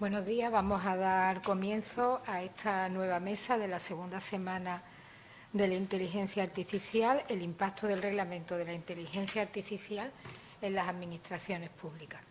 Buenos días, vamos a dar comienzo a esta nueva mesa de la segunda semana de la inteligencia artificial, el impacto del reglamento de la inteligencia artificial en las administraciones públicas.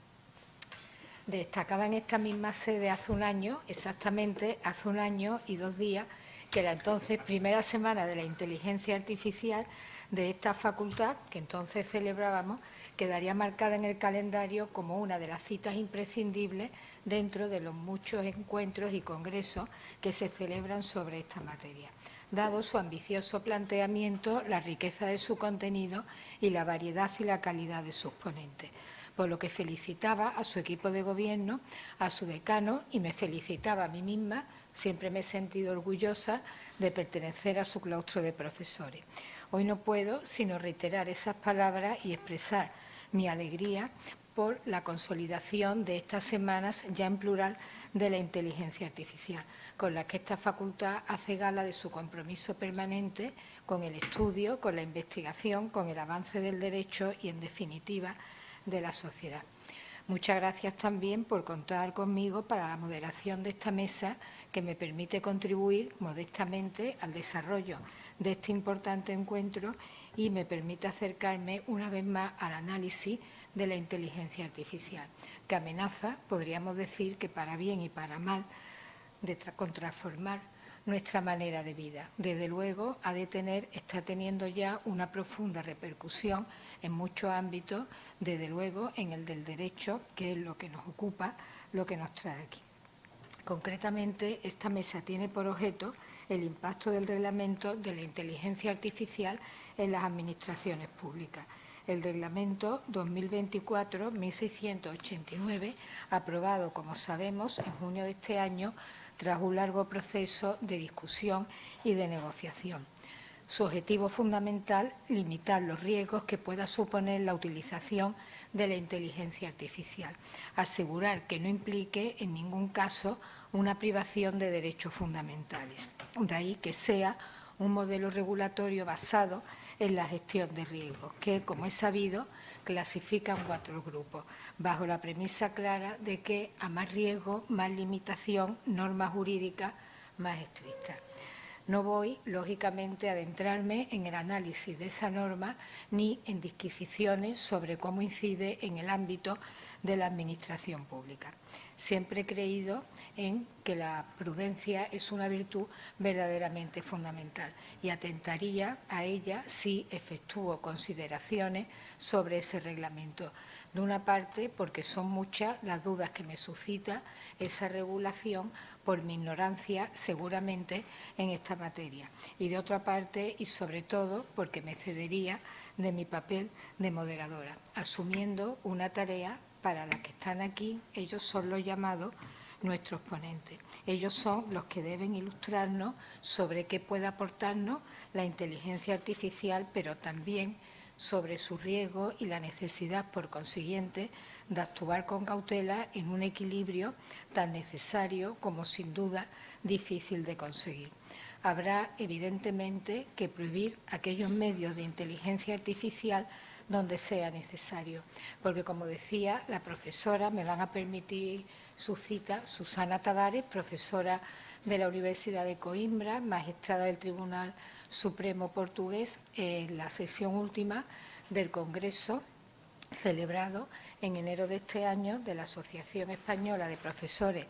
Destacaba en esta misma sede hace un año, exactamente hace un año y 2 días, que la entonces primera semana de la inteligencia artificial de esta facultad, que entonces celebrábamos, quedaría marcada en el calendario como una de las citas imprescindibles dentro de los muchos encuentros y congresos que se celebran sobre esta materia, dado su ambicioso planteamiento, la riqueza de su contenido y la variedad y la calidad de sus ponentes. Por lo que felicitaba a su equipo de gobierno, a su decano y me felicitaba a mí misma. Siempre me he sentido orgullosa de pertenecer a su claustro de profesores. Hoy no puedo sino reiterar esas palabras y expresar mi alegría por la consolidación de estas semanas, ya en plural, de la inteligencia artificial, con la que esta facultad hace gala de su compromiso permanente con el estudio, con la investigación, con el avance del derecho y, en definitiva, de la sociedad. Muchas gracias también por contar conmigo para la moderación de esta mesa, que me permite contribuir modestamente al desarrollo de este importante encuentro y me permite acercarme una vez más al análisis de la inteligencia artificial, que amenaza, podríamos decir que para bien y para mal, con transformar nuestra manera de vida. Desde luego, está teniendo ya una profunda repercusión en muchos ámbitos, desde luego en el del derecho, que es lo que nos ocupa, lo que nos trae aquí. Concretamente, esta mesa tiene por objeto el impacto del reglamento de la inteligencia artificial en las administraciones públicas. El reglamento 2024-1689, aprobado, como sabemos, en junio de este año, tras un largo proceso de discusión y de negociación. Su objetivo fundamental, limitar los riesgos que pueda suponer la utilización de la inteligencia artificial, asegurar que no implique en ningún caso una privación de derechos fundamentales. De ahí que sea un modelo regulatorio basado en la gestión de riesgos, que, como es sabido, clasifica en 4 grupos, bajo la premisa clara de que a más riesgo, más limitación, normas jurídicas más estrictas. No voy, lógicamente, a adentrarme en el análisis de esa norma ni en disquisiciones sobre cómo incide en el ámbito de la administración pública. Siempre he creído en que la prudencia es una virtud verdaderamente fundamental y atentaría a ella si efectúo consideraciones sobre ese reglamento. De una parte, porque son muchas las dudas que me suscita esa regulación por mi ignorancia, seguramente, en esta materia. Y de otra parte, y sobre todo, porque me cedería de mi papel de moderadora, asumiendo una tarea para la que están aquí. Ellos son los llamados nuestros ponentes. Ellos son los que deben ilustrarnos sobre qué puede aportarnos la inteligencia artificial, pero también sobre su riesgo y la necesidad, por consiguiente, de actuar con cautela en un equilibrio tan necesario como, sin duda, difícil de conseguir. Habrá, evidentemente, que prohibir aquellos medios de inteligencia artificial donde sea necesario, porque, como decía la profesora, me van a permitir su cita, Susana Tavares, profesora de la Universidad de Coimbra, magistrada del Tribunal Supremo portugués, en la sesión última del Congreso celebrado en enero de este año de la Asociación Española de Profesores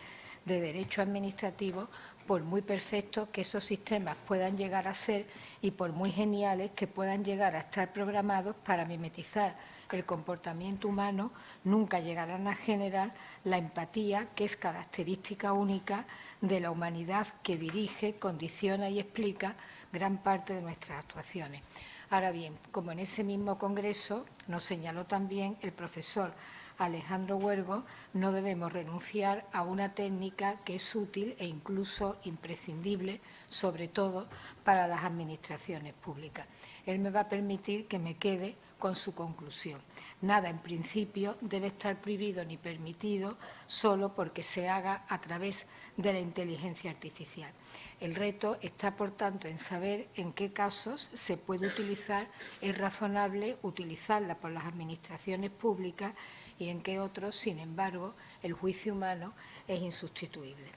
de Derecho Administrativo, por muy perfectos que esos sistemas puedan llegar a ser y por muy geniales que puedan llegar a estar programados para mimetizar el comportamiento humano, nunca llegarán a generar la empatía, que es característica única de la humanidad que dirige, condiciona y explica gran parte de nuestras actuaciones. Ahora bien, como en ese mismo congreso nos señaló también el profesor Alejandro Huergo, no debemos renunciar a una técnica que es útil e incluso imprescindible, sobre todo para las administraciones públicas. Él me va a permitir que me quede con su conclusión. Nada, en principio, debe estar prohibido ni permitido solo porque se haga a través de la inteligencia artificial. El reto está, por tanto, en saber en qué casos se puede utilizar, es razonable utilizarla por las administraciones públicas y en qué otros, sin embargo, el juicio humano es insustituible.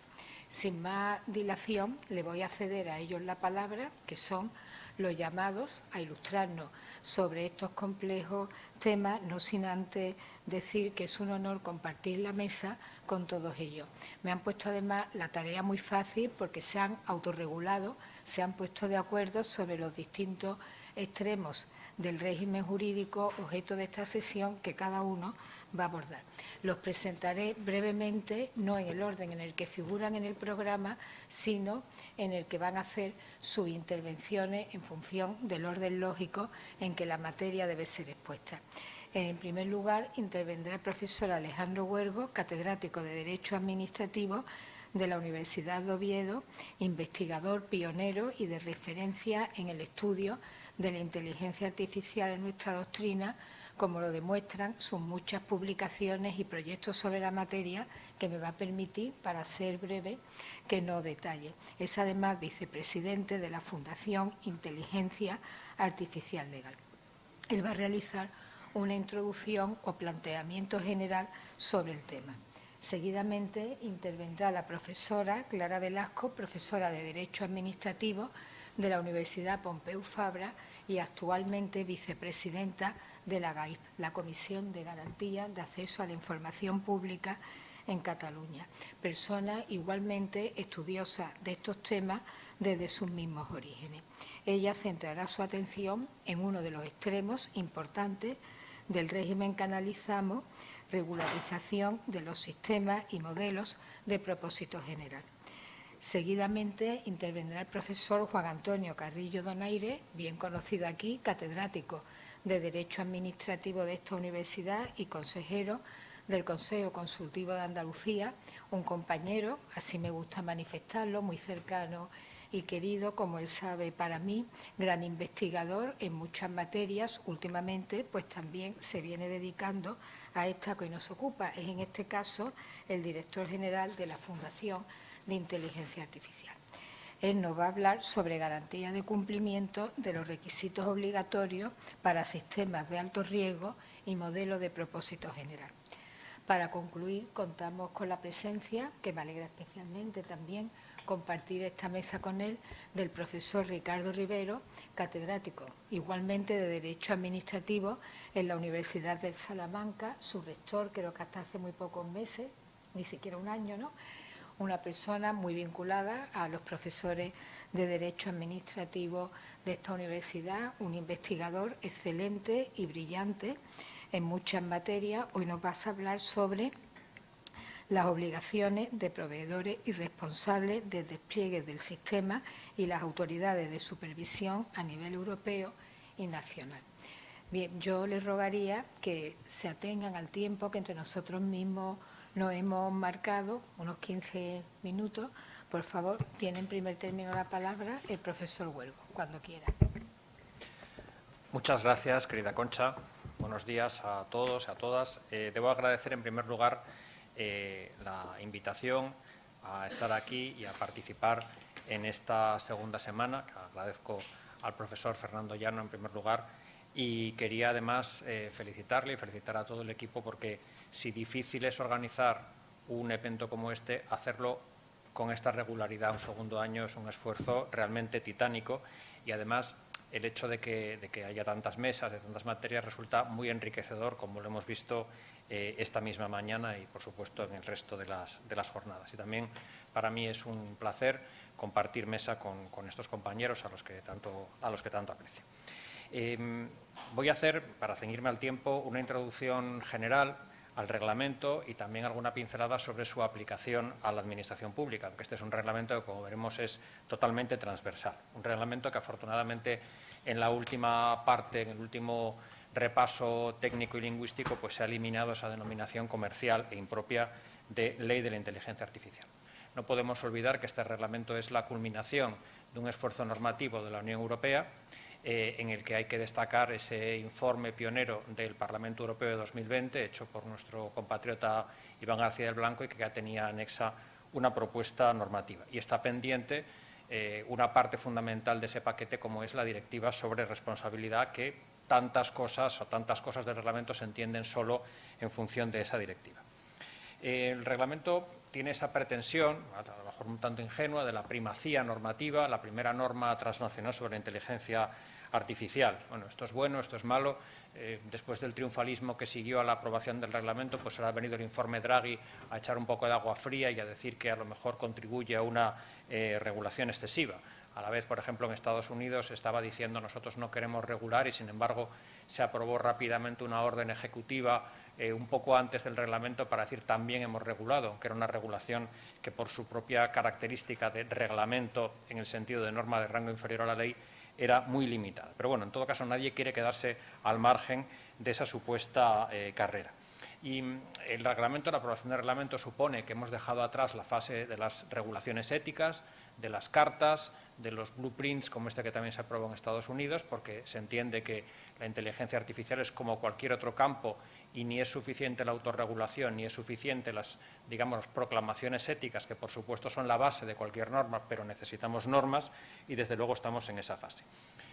Sin más dilación, le voy a ceder a ellos la palabra, que son los llamados a ilustrarnos sobre estos complejos temas, no sin antes decir que es un honor compartir la mesa con todos ellos. Me han puesto además la tarea muy fácil porque se han autorregulado, se han puesto de acuerdo sobre los distintos extremos del régimen jurídico objeto de esta sesión que cada uno va a abordar. Los presentaré brevemente, no en el orden en el que figuran en el programa, sino en el que van a hacer sus intervenciones en función del orden lógico en que la materia debe ser expuesta. En primer lugar, intervendrá el profesor Alejandro Huergo, catedrático de Derecho Administrativo de la Universidad de Oviedo, investigador pionero y de referencia en el estudio de la inteligencia artificial en nuestra doctrina, como lo demuestran sus muchas publicaciones y proyectos sobre la materia, que me va a permitir, para ser breve, que no detalle. Es además vicepresidente de la Fundación Inteligencia Artificial Legal. Él va a realizar una introducción o planteamiento general sobre el tema. Seguidamente intervendrá la profesora Clara Velasco, profesora de Derecho Administrativo de la Universidad Pompeu Fabra y actualmente vicepresidenta de la GAIP, la Comisión de Garantía de Acceso a la Información Pública en Cataluña, persona igualmente estudiosa de estos temas desde sus mismos orígenes. Ella centrará su atención en uno de los extremos importantes del régimen que analizamos, regularización de los sistemas y modelos de propósito general. Seguidamente intervendrá el profesor Juan Antonio Carrillo Donaire, bien conocido aquí, catedrático de Derecho Administrativo de esta universidad y consejero del Consejo Consultivo de Andalucía, un compañero, así me gusta manifestarlo, muy cercano y querido, como él sabe para mí, gran investigador en muchas materias. Últimamente, pues también se viene dedicando a esta que hoy nos ocupa. Es en este caso el director general de la Fundación de Inteligencia Artificial. Él nos va a hablar sobre garantía de cumplimiento de los requisitos obligatorios para sistemas de alto riesgo y modelos de propósito general. Para concluir, contamos con la presencia, que me alegra especialmente también compartir esta mesa con él, del profesor Ricardo Rivero, catedrático igualmente de Derecho Administrativo en la Universidad de Salamanca, su rector, creo que hasta hace muy pocos meses, ni siquiera un año, ¿no? Una persona muy vinculada a los profesores de Derecho Administrativo de esta universidad, un investigador excelente y brillante en muchas materias. Hoy nos vas a hablar sobre las obligaciones de proveedores y responsables del despliegue del sistema y las autoridades de supervisión a nivel europeo y nacional. Bien, yo les rogaría que se atengan al tiempo que entre nosotros mismos nos hemos marcado, unos 15 minutos. Por favor, tiene en primer término la palabra el profesor Huergo, cuando quiera. Muchas gracias, querida Concha. Buenos días a todos y a todas. Debo agradecer en primer lugar la invitación a estar aquí y a participar en esta segunda semana, que agradezco al profesor Fernando Llano en primer lugar, y quería además felicitarle y felicitar a todo el equipo, porque si difícil es organizar un evento como este, hacerlo con esta regularidad un segundo año es un esfuerzo realmente titánico, y además el hecho de que haya tantas mesas, de tantas materias, resulta muy enriquecedor, como lo hemos visto esta misma mañana y, por supuesto, en el resto de las jornadas. Y también para mí es un placer compartir mesa con estos compañeros a los que tanto aprecio. Voy a hacer, para ceñirme al tiempo, una introducción general al reglamento y también alguna pincelada sobre su aplicación a la Administración Pública, aunque este es un reglamento que, como veremos, es totalmente transversal. Un reglamento que, afortunadamente, en la última parte, en el último repaso técnico y lingüístico, pues se ha eliminado esa denominación comercial e impropia de Ley de la Inteligencia Artificial. No podemos olvidar que este reglamento es la culminación de un esfuerzo normativo de la Unión Europea, en el que hay que destacar ese informe pionero del Parlamento Europeo de 2020, hecho por nuestro compatriota Iván García del Blanco, y que ya tenía anexa una propuesta normativa. Y está pendiente una parte fundamental de ese paquete como es la directiva sobre responsabilidad, que tantas cosas del reglamento se entienden solo en función de esa directiva. El reglamento tiene esa pretensión, a lo mejor un tanto ingenua, de la primacía normativa, la primera norma transnacional sobre la inteligencia artificial. Bueno, esto es bueno, esto es malo. Después del triunfalismo que siguió a la aprobación del reglamento, pues ahora ha venido el informe Draghi a echar un poco de agua fría y a decir que a lo mejor contribuye a una regulación excesiva. A la vez, por ejemplo, en Estados Unidos estaba diciendo nosotros no queremos regular y, sin embargo, se aprobó rápidamente una orden ejecutiva un poco antes del reglamento para decir también hemos regulado, que era una regulación que por su propia característica de reglamento en el sentido de norma de rango inferior a la ley era muy limitada. Pero bueno, en todo caso nadie quiere quedarse al margen de esa supuesta carrera. Y el reglamento, la aprobación del reglamento supone que hemos dejado atrás la fase de las regulaciones éticas, de las cartas, de los blueprints como este que también se aprobó en Estados Unidos, porque se entiende que la inteligencia artificial es como cualquier otro campo y ni es suficiente la autorregulación, ni es suficiente las, digamos, proclamaciones éticas, que por supuesto son la base de cualquier norma, pero necesitamos normas y desde luego estamos en esa fase.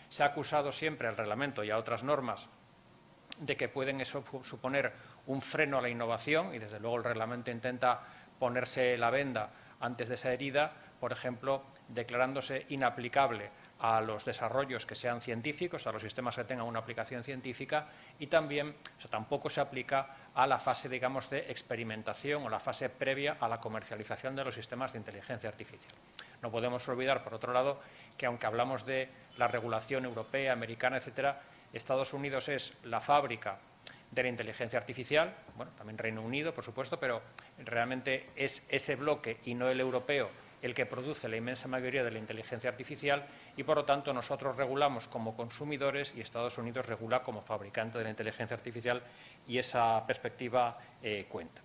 Se ha acusado siempre al reglamento y a otras normas de que pueden suponer un freno a la innovación y desde luego el reglamento intenta ponerse la venda antes de esa herida, por ejemplo, declarándose inaplicable a los desarrollos que sean científicos, a los sistemas que tengan una aplicación científica y también, tampoco se aplica a la fase, digamos, de experimentación o la fase previa a la comercialización de los sistemas de inteligencia artificial. No podemos olvidar, por otro lado, que aunque hablamos de la regulación europea, americana, etcétera, Estados Unidos es la fábrica de la inteligencia artificial, bueno, también Reino Unido, por supuesto, pero realmente es ese bloque y no el europeo el que produce la inmensa mayoría de la inteligencia artificial y, por lo tanto, nosotros regulamos como consumidores y Estados Unidos regula como fabricante de la inteligencia artificial y esa perspectiva cuenta.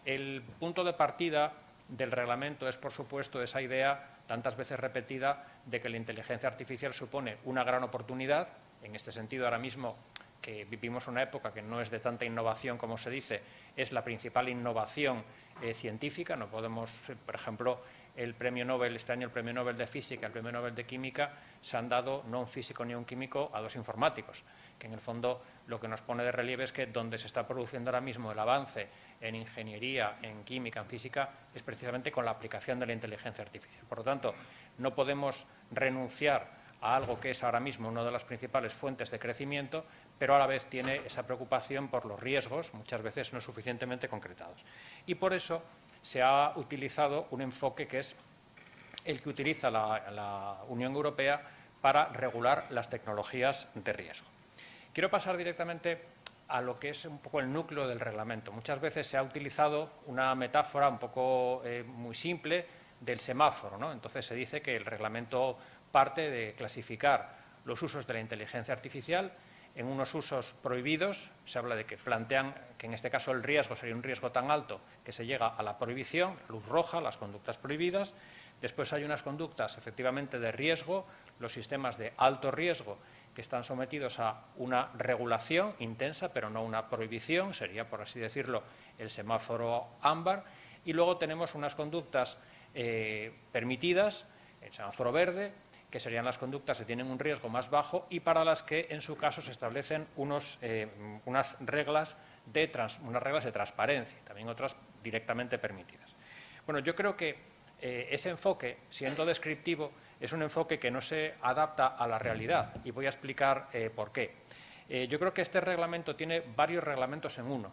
El punto de partida del reglamento es, por supuesto, esa idea tantas veces repetida de que la inteligencia artificial supone una gran oportunidad. En este sentido, ahora mismo, que vivimos una época que no es de tanta innovación como se dice, es la principal innovación científica. No podemos, por ejemplo, el premio Nobel, este año el premio Nobel de Física, el premio Nobel de Química, se han dado no a un físico ni a un químico, a dos informáticos, que en el fondo lo que nos pone de relieve es que donde se está produciendo ahora mismo el avance en ingeniería, en química, en física, es precisamente con la aplicación de la inteligencia artificial. Por lo tanto, no podemos renunciar a algo que es ahora mismo una de las principales fuentes de crecimiento, pero a la vez tiene esa preocupación por los riesgos, muchas veces no suficientemente concretados. Y por eso se ha utilizado un enfoque que es el que utiliza la Unión Europea para regular las tecnologías de riesgo. Quiero pasar directamente a lo que es un poco el núcleo del reglamento. Muchas veces se ha utilizado una metáfora un poco muy simple del semáforo, ¿no? Entonces se dice que el reglamento parte de clasificar los usos de la inteligencia artificial en unos usos prohibidos. Se habla de que plantean que en este caso el riesgo sería un riesgo tan alto que se llega a la prohibición, luz roja, las conductas prohibidas. Después hay unas conductas efectivamente de riesgo, los sistemas de alto riesgo, que están sometidos a una regulación intensa, pero no una prohibición, sería, por así decirlo, el semáforo ámbar. Y luego tenemos unas conductas permitidas, el semáforo verde, que serían las conductas que tienen un riesgo más bajo y para las que, en su caso, se establecen unas reglas de transparencia, también otras directamente permitidas. Bueno, yo creo que ese enfoque, siendo descriptivo, es un enfoque que no se adapta a la realidad y voy a explicar por qué. Yo creo que este reglamento tiene varios reglamentos en uno.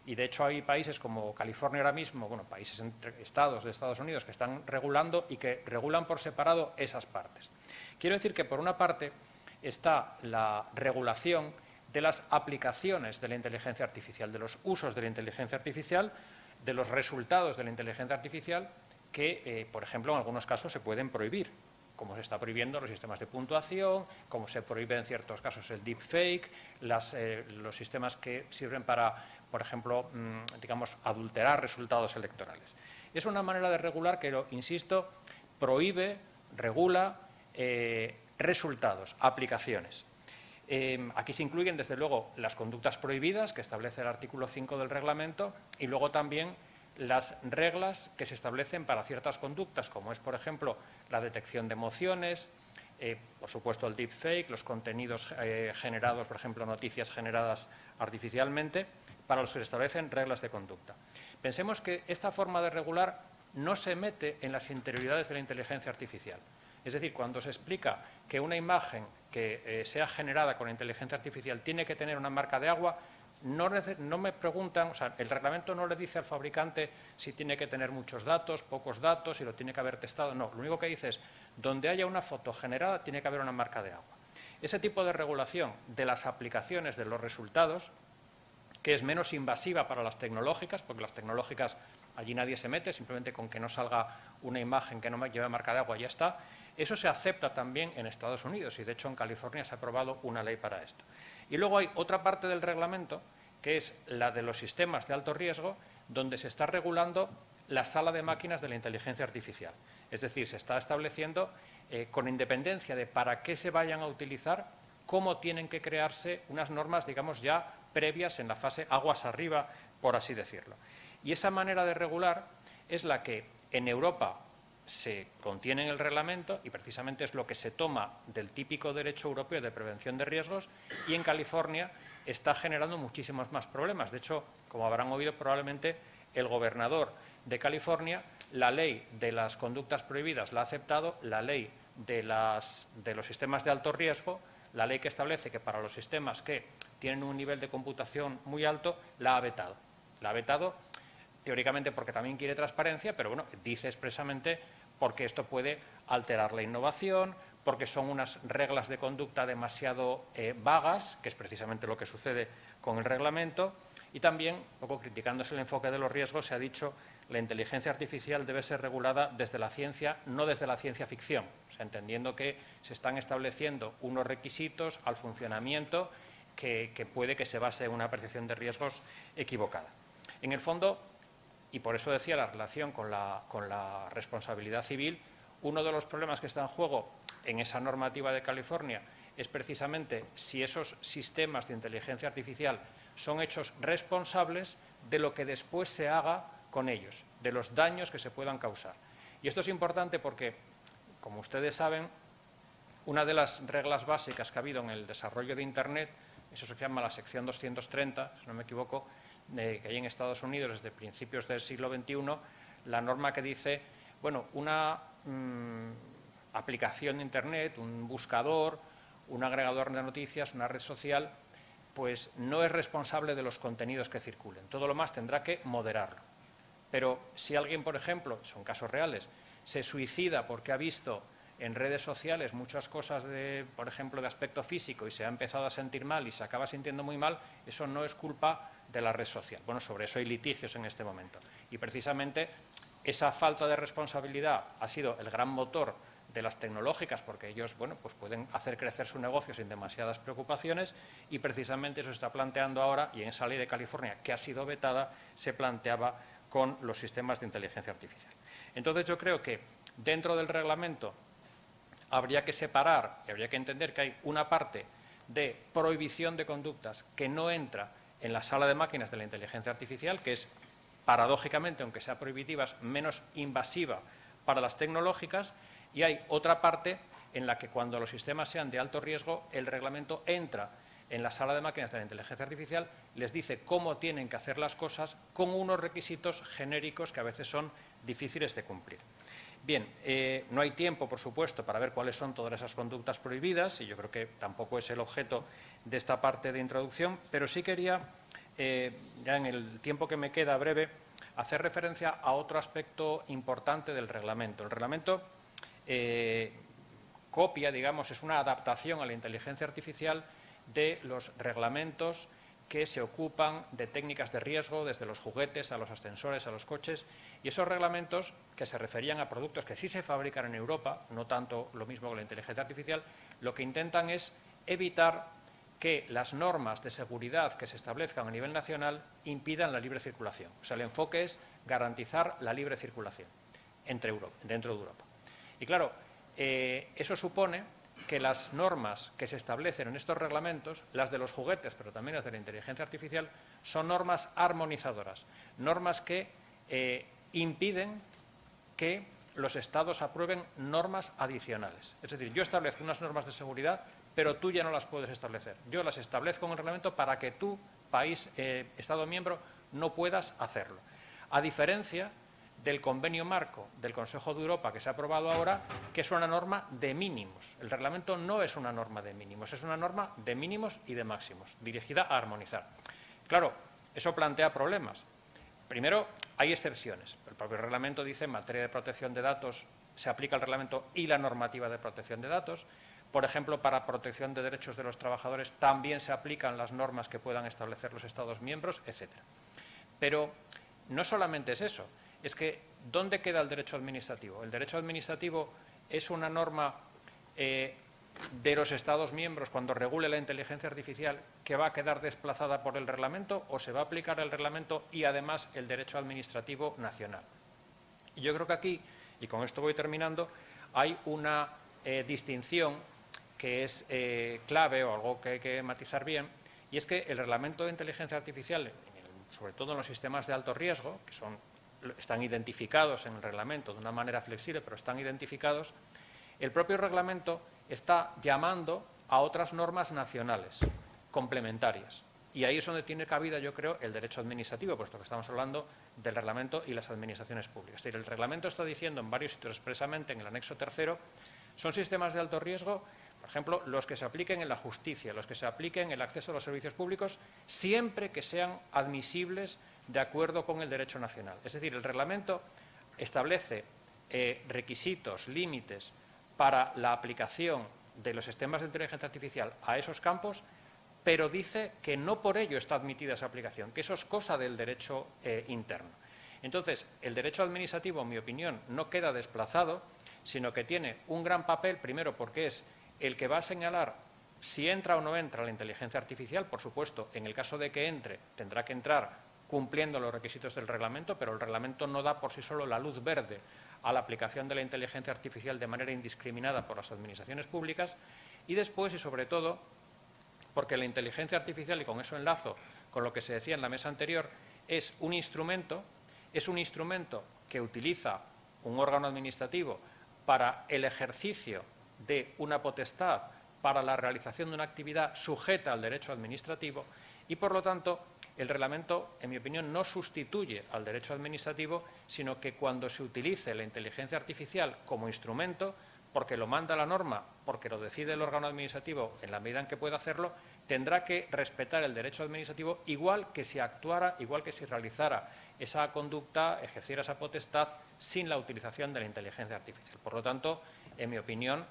Y, de hecho, hay países como California ahora mismo, bueno, países entre estados de Estados Unidos que están regulando y que regulan por separado esas partes. Quiero decir que, por una parte, está la regulación de las aplicaciones de la inteligencia artificial, de los usos de la inteligencia artificial, de los resultados de la inteligencia artificial que, por ejemplo, en algunos casos se pueden prohibir, como se está prohibiendo los sistemas de puntuación, como se prohíbe en ciertos casos el deepfake, los sistemas que sirven para, por ejemplo, digamos, adulterar resultados electorales. Es una manera de regular que, insisto, prohíbe, regula resultados, aplicaciones. Aquí se incluyen, desde luego, las conductas prohibidas que establece el artículo 5 del reglamento y luego también las reglas que se establecen para ciertas conductas, como es, por ejemplo, la detección de emociones, por supuesto, el deepfake, los contenidos generados, por ejemplo, noticias generadas artificialmente, para los que se establecen reglas de conducta. Pensemos que esta forma de regular no se mete en las interioridades de la inteligencia artificial. Es decir, cuando se explica que una imagen que sea generada con inteligencia artificial tiene que tener una marca de agua, no me preguntan, o sea, el reglamento no le dice al fabricante si tiene que tener muchos datos, pocos datos, si lo tiene que haber testado, no. Lo único que dice es, donde haya una foto generada tiene que haber una marca de agua. Ese tipo de regulación de las aplicaciones, de los resultados, que es menos invasiva para las tecnológicas, porque las tecnológicas allí nadie se mete, simplemente con que no salga una imagen que no lleve marca de agua ya está. Eso se acepta también en Estados Unidos y, de hecho, en California se ha aprobado una ley para esto. Y luego hay otra parte del reglamento, que es la de los sistemas de alto riesgo, donde se está regulando la sala de máquinas de la inteligencia artificial. Es decir, se está estableciendo, con independencia de para qué se vayan a utilizar, cómo tienen que crearse unas normas, digamos, ya previas en la fase aguas arriba, por así decirlo. Y esa manera de regular es la que en Europa se contiene en el reglamento y precisamente es lo que se toma del típico derecho europeo de prevención de riesgos, y en California está generando muchísimos más problemas. De hecho, como habrán oído probablemente, el gobernador de California, la ley de las conductas prohibidas la ha aceptado, la ley de los sistemas de alto riesgo, la ley que establece que para los sistemas que tienen un nivel de computación muy alto, la ha vetado. La ha vetado teóricamente porque también quiere transparencia, pero bueno, dice expresamente porque esto puede alterar la innovación, porque son unas reglas de conducta demasiado vagas, que es precisamente lo que sucede con el reglamento, y también, un poco criticándose el enfoque de los riesgos, se ha dicho que la inteligencia artificial debe ser regulada desde la ciencia, no desde la ciencia ficción, o sea, entendiendo que se están estableciendo unos requisitos al funcionamiento que puede que se base en una percepción de riesgos equivocada. En el fondo, y por eso decía la relación con la responsabilidad civil, uno de los problemas que está en juego en esa normativa de California es precisamente si esos sistemas de inteligencia artificial son hechos responsables de lo que después se haga con ellos, de los daños que se puedan causar. Y esto es importante porque, como ustedes saben, una de las reglas básicas que ha habido en el desarrollo de Internet, eso se llama la sección 230, si no me equivoco, que hay en Estados Unidos desde principios del siglo XXI, la norma que dice, bueno, una aplicación de Internet, un buscador, un agregador de noticias, una red social, pues no es responsable de los contenidos que circulen. Todo lo más tendrá que moderarlo. Pero si alguien, por ejemplo, son casos reales, se suicida porque ha visto en redes sociales muchas cosas, por ejemplo, de aspecto físico y se ha empezado a sentir mal y se acaba sintiendo muy mal, eso no es culpa de la red social. Bueno, sobre eso hay litigios en este momento. Y precisamente esa falta de responsabilidad ha sido el gran motor de las tecnológicas, porque ellos, bueno, pues pueden hacer crecer su negocio sin demasiadas preocupaciones, y precisamente eso se está planteando ahora, y en esa ley de California que ha sido vetada se planteaba con los sistemas de inteligencia artificial. Entonces yo creo que dentro del reglamento habría que separar y habría que entender que hay una parte de prohibición de conductas que no entra en la sala de máquinas de la inteligencia artificial, que es, paradójicamente, aunque sea prohibitivas, menos invasiva para las tecnológicas, y hay otra parte en la que, cuando los sistemas sean de alto riesgo, el reglamento entra en la sala de máquinas de la inteligencia artificial, les dice cómo tienen que hacer las cosas con unos requisitos genéricos que a veces son difíciles de cumplir. Bien, no hay tiempo, por supuesto, para ver cuáles son todas esas conductas prohibidas, y yo creo que tampoco es el objeto de esta parte de introducción, pero sí quería, ya en el tiempo que me queda breve, hacer referencia a otro aspecto importante del reglamento. El reglamento copia, digamos, es una adaptación a la inteligencia artificial de los reglamentos que se ocupan de técnicas de riesgo, desde los juguetes a los ascensores, a los coches, y esos reglamentos que se referían a productos que sí se fabrican en Europa, no tanto lo mismo que la inteligencia artificial, lo que intentan es evitar que las normas de seguridad que se establezcan a nivel nacional impidan la libre circulación. O sea, el enfoque es garantizar la libre circulación dentro de Europa. Y claro, eso supone que las normas que se establecen en estos reglamentos, las de los juguetes, pero también las de la inteligencia artificial, son normas armonizadoras, normas que impiden que los Estados aprueben normas adicionales. Es decir, yo establezco unas normas de seguridad, pero tú ya no las puedes establecer. Yo las establezco en el reglamento para que tú, país, Estado miembro, no puedas hacerlo. A diferencia del convenio marco del Consejo de Europa que se ha aprobado ahora, que es una norma de mínimos. El reglamento no es una norma de mínimos, es una norma de mínimos y de máximos, dirigida a armonizar. Claro, eso plantea problemas. Primero, hay excepciones. El propio reglamento dice en materia de protección de datos se aplica el reglamento y la normativa de protección de datos. Por ejemplo, para protección de derechos de los trabajadores también se aplican las normas que puedan establecer los Estados miembros, etc. Pero no solamente es eso, es que ¿dónde queda el derecho administrativo? El derecho administrativo es una norma de los Estados miembros cuando regule la inteligencia artificial que va a quedar desplazada por el reglamento o se va a aplicar el reglamento y además el derecho administrativo nacional. Y yo creo que aquí, y con esto voy terminando, hay una distinción que es clave o algo que hay que matizar bien, y es que el reglamento de inteligencia artificial, sobre todo en los sistemas de alto riesgo, que están identificados en el reglamento de una manera flexible, pero están identificados, el propio reglamento está llamando a otras normas nacionales complementarias. Y ahí es donde tiene cabida, yo creo, el derecho administrativo, puesto que estamos hablando del reglamento y las administraciones públicas. Es decir, el reglamento está diciendo en varios sitios expresamente, en el anexo tercero, son sistemas de alto riesgo, por ejemplo, los que se apliquen en la justicia, los que se apliquen en el acceso a los servicios públicos, siempre que sean admisibles de acuerdo con el derecho nacional. Es decir, el reglamento establece requisitos, límites para la aplicación de los sistemas de inteligencia artificial a esos campos, pero dice que no por ello está admitida esa aplicación, que eso es cosa del derecho interno. Entonces, el derecho administrativo, en mi opinión, no queda desplazado, sino que tiene un gran papel, primero porque es el que va a señalar si entra o no entra la inteligencia artificial. Por supuesto, en el caso de que entre, tendrá que entrar cumpliendo los requisitos del reglamento, pero el reglamento no da por sí solo la luz verde a la aplicación de la inteligencia artificial de manera indiscriminada por las administraciones públicas. Y después, y sobre todo, porque la inteligencia artificial, y con eso enlazo con lo que se decía en la mesa anterior, es un instrumento que utiliza un órgano administrativo para el ejercicio de una potestad, para la realización de una actividad sujeta al derecho administrativo y, por lo tanto, el reglamento, en mi opinión, no sustituye al derecho administrativo, sino que cuando se utilice la inteligencia artificial como instrumento, porque lo manda la norma, porque lo decide el órgano administrativo en la medida en que pueda hacerlo, tendrá que respetar el derecho administrativo igual que si actuara, igual que si realizara esa conducta, ejerciera esa potestad sin la utilización de la inteligencia artificial. Por lo tanto, en mi opinión,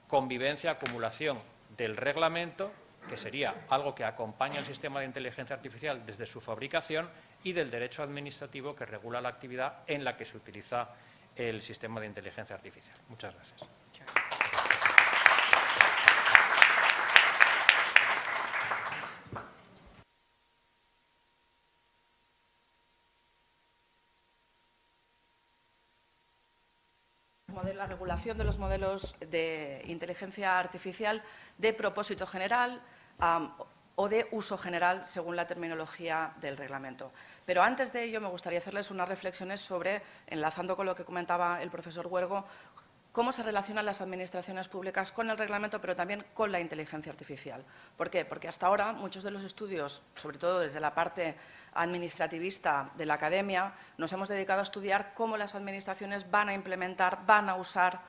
convivencia, acumulación del reglamento, que sería algo que acompaña al sistema de inteligencia artificial desde su fabricación, y del derecho administrativo que regula la actividad en la que se utiliza el sistema de inteligencia artificial. Muchas gracias. La regulación de los modelos de inteligencia artificial de propósito general o de uso general, según la terminología del reglamento. Pero antes de ello, me gustaría hacerles unas reflexiones sobre, enlazando con lo que comentaba el profesor Huergo, cómo se relacionan las administraciones públicas con el reglamento, pero también con la inteligencia artificial. ¿Por qué? Porque hasta ahora muchos de los estudios, sobre todo desde la parte administrativista de la academia, nos hemos dedicado a estudiar cómo las administraciones van a implementar, van a usar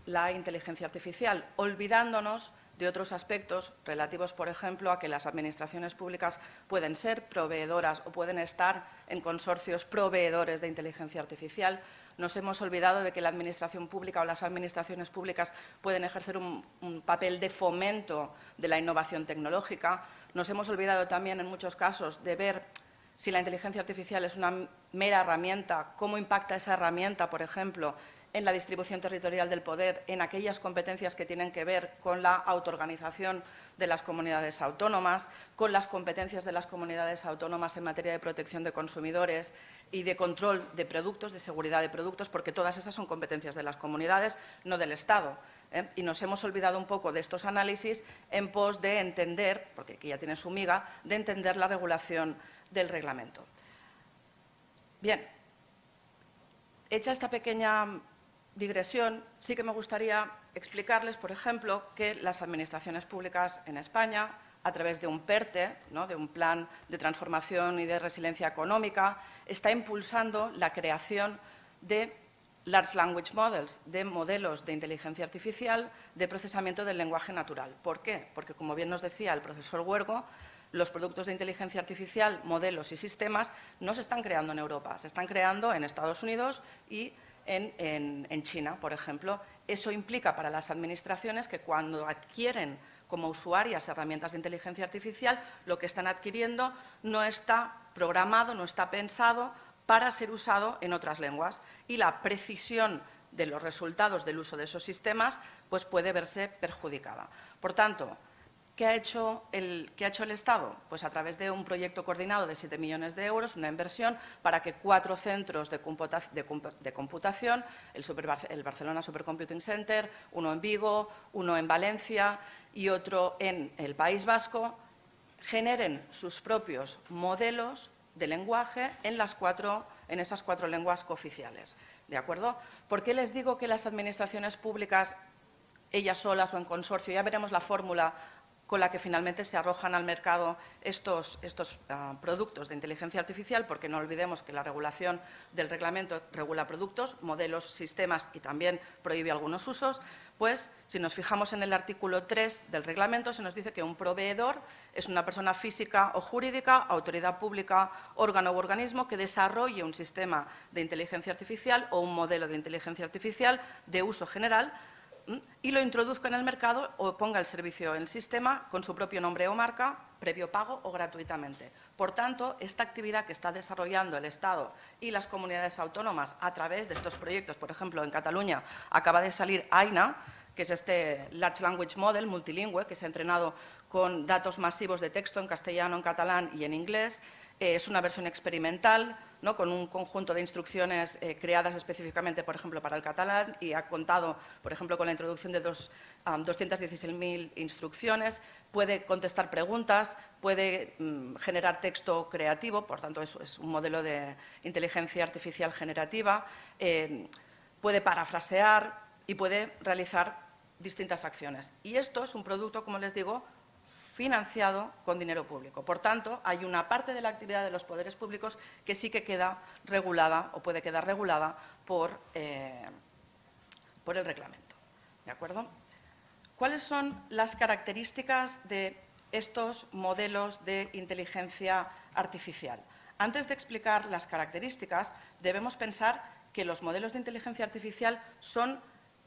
la inteligencia artificial, olvidándonos de otros aspectos relativos, por ejemplo, a que las administraciones públicas pueden ser proveedoras o pueden estar en consorcios proveedores de inteligencia artificial. Nos hemos olvidado de que la administración pública o las administraciones públicas pueden ejercer un papel de fomento de la innovación tecnológica. Nos hemos olvidado también, en muchos casos, de ver si la inteligencia artificial es una mera herramienta, cómo impacta esa herramienta, por ejemplo, en la distribución territorial del poder, en aquellas competencias que tienen que ver con la autoorganización de las comunidades autónomas, con las competencias de las comunidades autónomas en materia de protección de consumidores y de control de productos, de seguridad de productos, porque todas esas son competencias de las comunidades, no del Estado. Y nos hemos olvidado un poco de estos análisis en pos de entender, porque aquí ya tiene su miga, de entender la regulación del reglamento. Bien. hecha esta pequeña digresión, sí que me gustaría explicarles, por ejemplo, que las administraciones públicas en España, a través de un PERTE, ¿no?, de un Plan de Transformación y de Resiliencia Económica, está impulsando la creación de Large Language Models, de modelos de inteligencia artificial de procesamiento del lenguaje natural. ¿Por qué? Porque, como bien nos decía el profesor Huergo, los productos de inteligencia artificial, modelos y sistemas no se están creando en Europa, se están creando en Estados Unidos y en China, por ejemplo. Eso implica para las administraciones que cuando adquieren como usuarias herramientas de inteligencia artificial, lo que están adquiriendo no está programado, no está pensado para ser usado en otras lenguas, y la precisión de los resultados del uso de esos sistemas pues puede verse perjudicada. Por tanto, ¿qué ha hecho el Estado? Pues a través de un proyecto coordinado de 7 millones de euros, una inversión para que 4 centros de computación, el Barcelona Supercomputing Center, uno en Vigo, uno en Valencia y otro en el País Vasco, generen sus propios modelos de lenguaje en esas 4 lenguas cooficiales. ¿De acuerdo? ¿Por qué les digo que las administraciones públicas, ellas solas o en consorcio, ya veremos la fórmula con la que finalmente se arrojan al mercado estos productos de inteligencia artificial? Porque no olvidemos que la regulación del reglamento regula productos, modelos, sistemas y también prohíbe algunos usos. Pues, si nos fijamos en el artículo 3 del reglamento, se nos dice que un proveedor es una persona física o jurídica, autoridad pública, órgano u organismo que desarrolle un sistema de inteligencia artificial o un modelo de inteligencia artificial de uso general y lo introduzca en el mercado o ponga el servicio en el sistema con su propio nombre o marca, previo pago o gratuitamente. Por tanto, esta actividad que está desarrollando el Estado y las comunidades autónomas a través de estos proyectos, por ejemplo, en Cataluña acaba de salir AINA, que es este Large Language Model multilingüe que se ha entrenado con datos masivos de texto en castellano, en catalán y en inglés. Es una versión experimental, ¿no?, con un conjunto de instrucciones creadas específicamente, por ejemplo, para el catalán, y ha contado, por ejemplo, con la introducción de 216.000 instrucciones. Puede contestar preguntas, puede generar texto creativo, por tanto, es un modelo de inteligencia artificial generativa, puede parafrasear y puede realizar distintas acciones. Y esto es un producto, como les digo, financiado con dinero público. Por tanto, hay una parte de la actividad de los poderes públicos que sí que queda regulada o puede quedar regulada por el reglamento. ¿De acuerdo? ¿Cuáles son las características de estos modelos de inteligencia artificial? Antes de explicar las características, debemos pensar que los modelos de inteligencia artificial son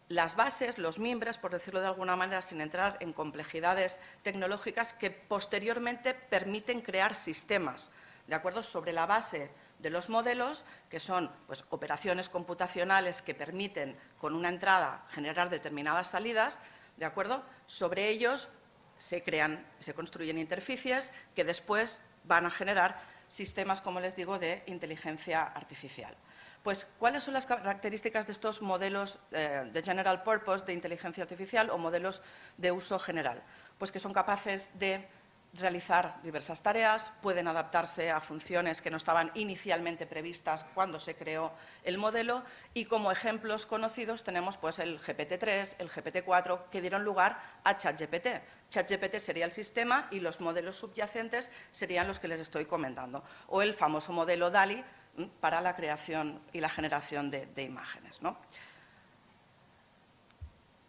las bases, los mimbres, por decirlo de alguna manera, sin entrar en complejidades tecnológicas, que posteriormente permiten crear sistemas, ¿de acuerdo?, sobre la base de los modelos, que son pues, operaciones computacionales que permiten, con una entrada, generar determinadas salidas, ¿de acuerdo? Sobre ellos se construyen interfaces que después van a generar sistemas, como les digo, de inteligencia artificial. Pues, ¿cuáles son las características de estos modelos de general purpose de inteligencia artificial o modelos de uso general? Pues que son capaces de realizar diversas tareas, pueden adaptarse a funciones que no estaban inicialmente previstas cuando se creó el modelo, y como ejemplos conocidos tenemos pues, el GPT-3, el GPT-4, que dieron lugar a ChatGPT. ChatGPT sería el sistema y los modelos subyacentes serían los que les estoy comentando. O el famoso modelo DALL-E para la creación y la generación de imágenes, ¿no?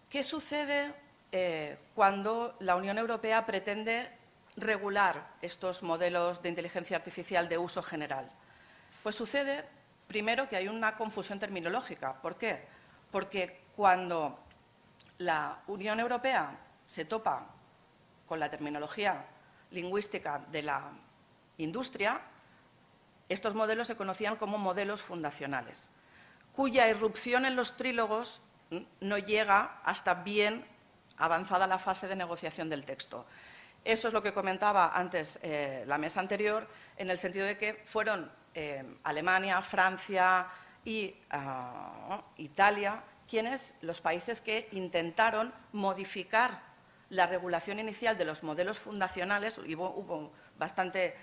¿Qué sucede cuando la Unión Europea pretende regular estos modelos de inteligencia artificial de uso general? Pues sucede, primero, que hay una confusión terminológica. ¿Por qué? Porque cuando la Unión Europea se topa con la terminología lingüística de la industria, estos modelos se conocían como modelos fundacionales, cuya irrupción en los trílogos no llega hasta bien avanzada la fase de negociación del texto. Eso es lo que comentaba antes la mesa anterior, en el sentido de que fueron Alemania, Francia y Italia los países que intentaron modificar la regulación inicial de los modelos fundacionales, y hubo bastante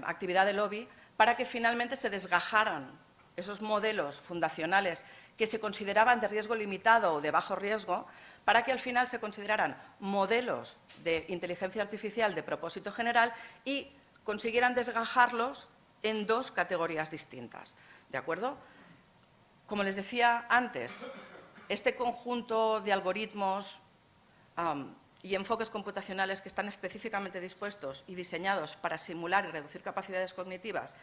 actividad de lobby, para que finalmente se desgajaran esos modelos fundacionales que se consideraban de riesgo limitado o de bajo riesgo, para que al final se consideraran modelos de inteligencia artificial de propósito general y consiguieran desgajarlos en dos categorías distintas. ¿De acuerdo? Como les decía antes, este conjunto de algoritmos y enfoques computacionales que están específicamente dispuestos y diseñados para simular y reducir capacidades cognitivas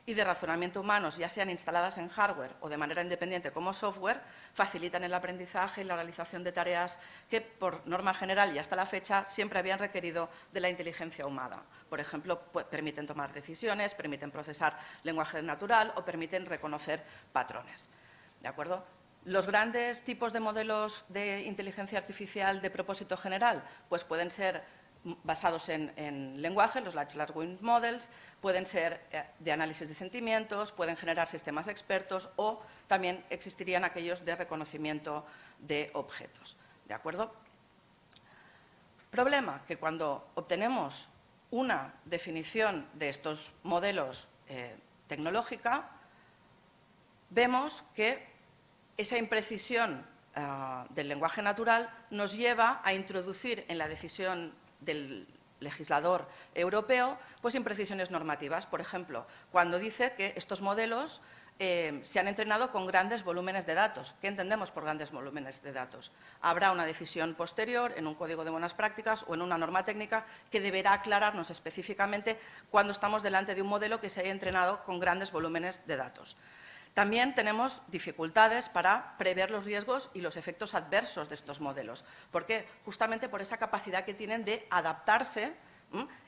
y de razonamiento humanos, ya sean instaladas en hardware o de manera independiente como software, facilitan el aprendizaje y la realización de tareas que, por norma general y hasta la fecha, siempre habían requerido de la inteligencia humana. Por ejemplo, permiten tomar decisiones, permiten procesar lenguaje natural o permiten reconocer patrones. ¿De acuerdo? Los grandes tipos de modelos de inteligencia artificial de propósito general pues pueden ser basados en lenguaje, los Large Language Models, pueden ser de análisis de sentimientos, pueden generar sistemas expertos o también existirían aquellos de reconocimiento de objetos. ¿De acuerdo? Problema, que cuando obtenemos una definición de estos modelos tecnológica, vemos que esa imprecisión del lenguaje natural nos lleva a introducir en la decisión del legislador europeo pues imprecisiones normativas. Por ejemplo, cuando dice que estos modelos se han entrenado con grandes volúmenes de datos. ¿Qué entendemos por grandes volúmenes de datos? Habrá una decisión posterior en un código de buenas prácticas o en una norma técnica que deberá aclararnos específicamente cuando estamos delante de un modelo que se haya entrenado con grandes volúmenes de datos. También tenemos dificultades para prever los riesgos y los efectos adversos de estos modelos. ¿Por qué? Justamente por esa capacidad que tienen de adaptarse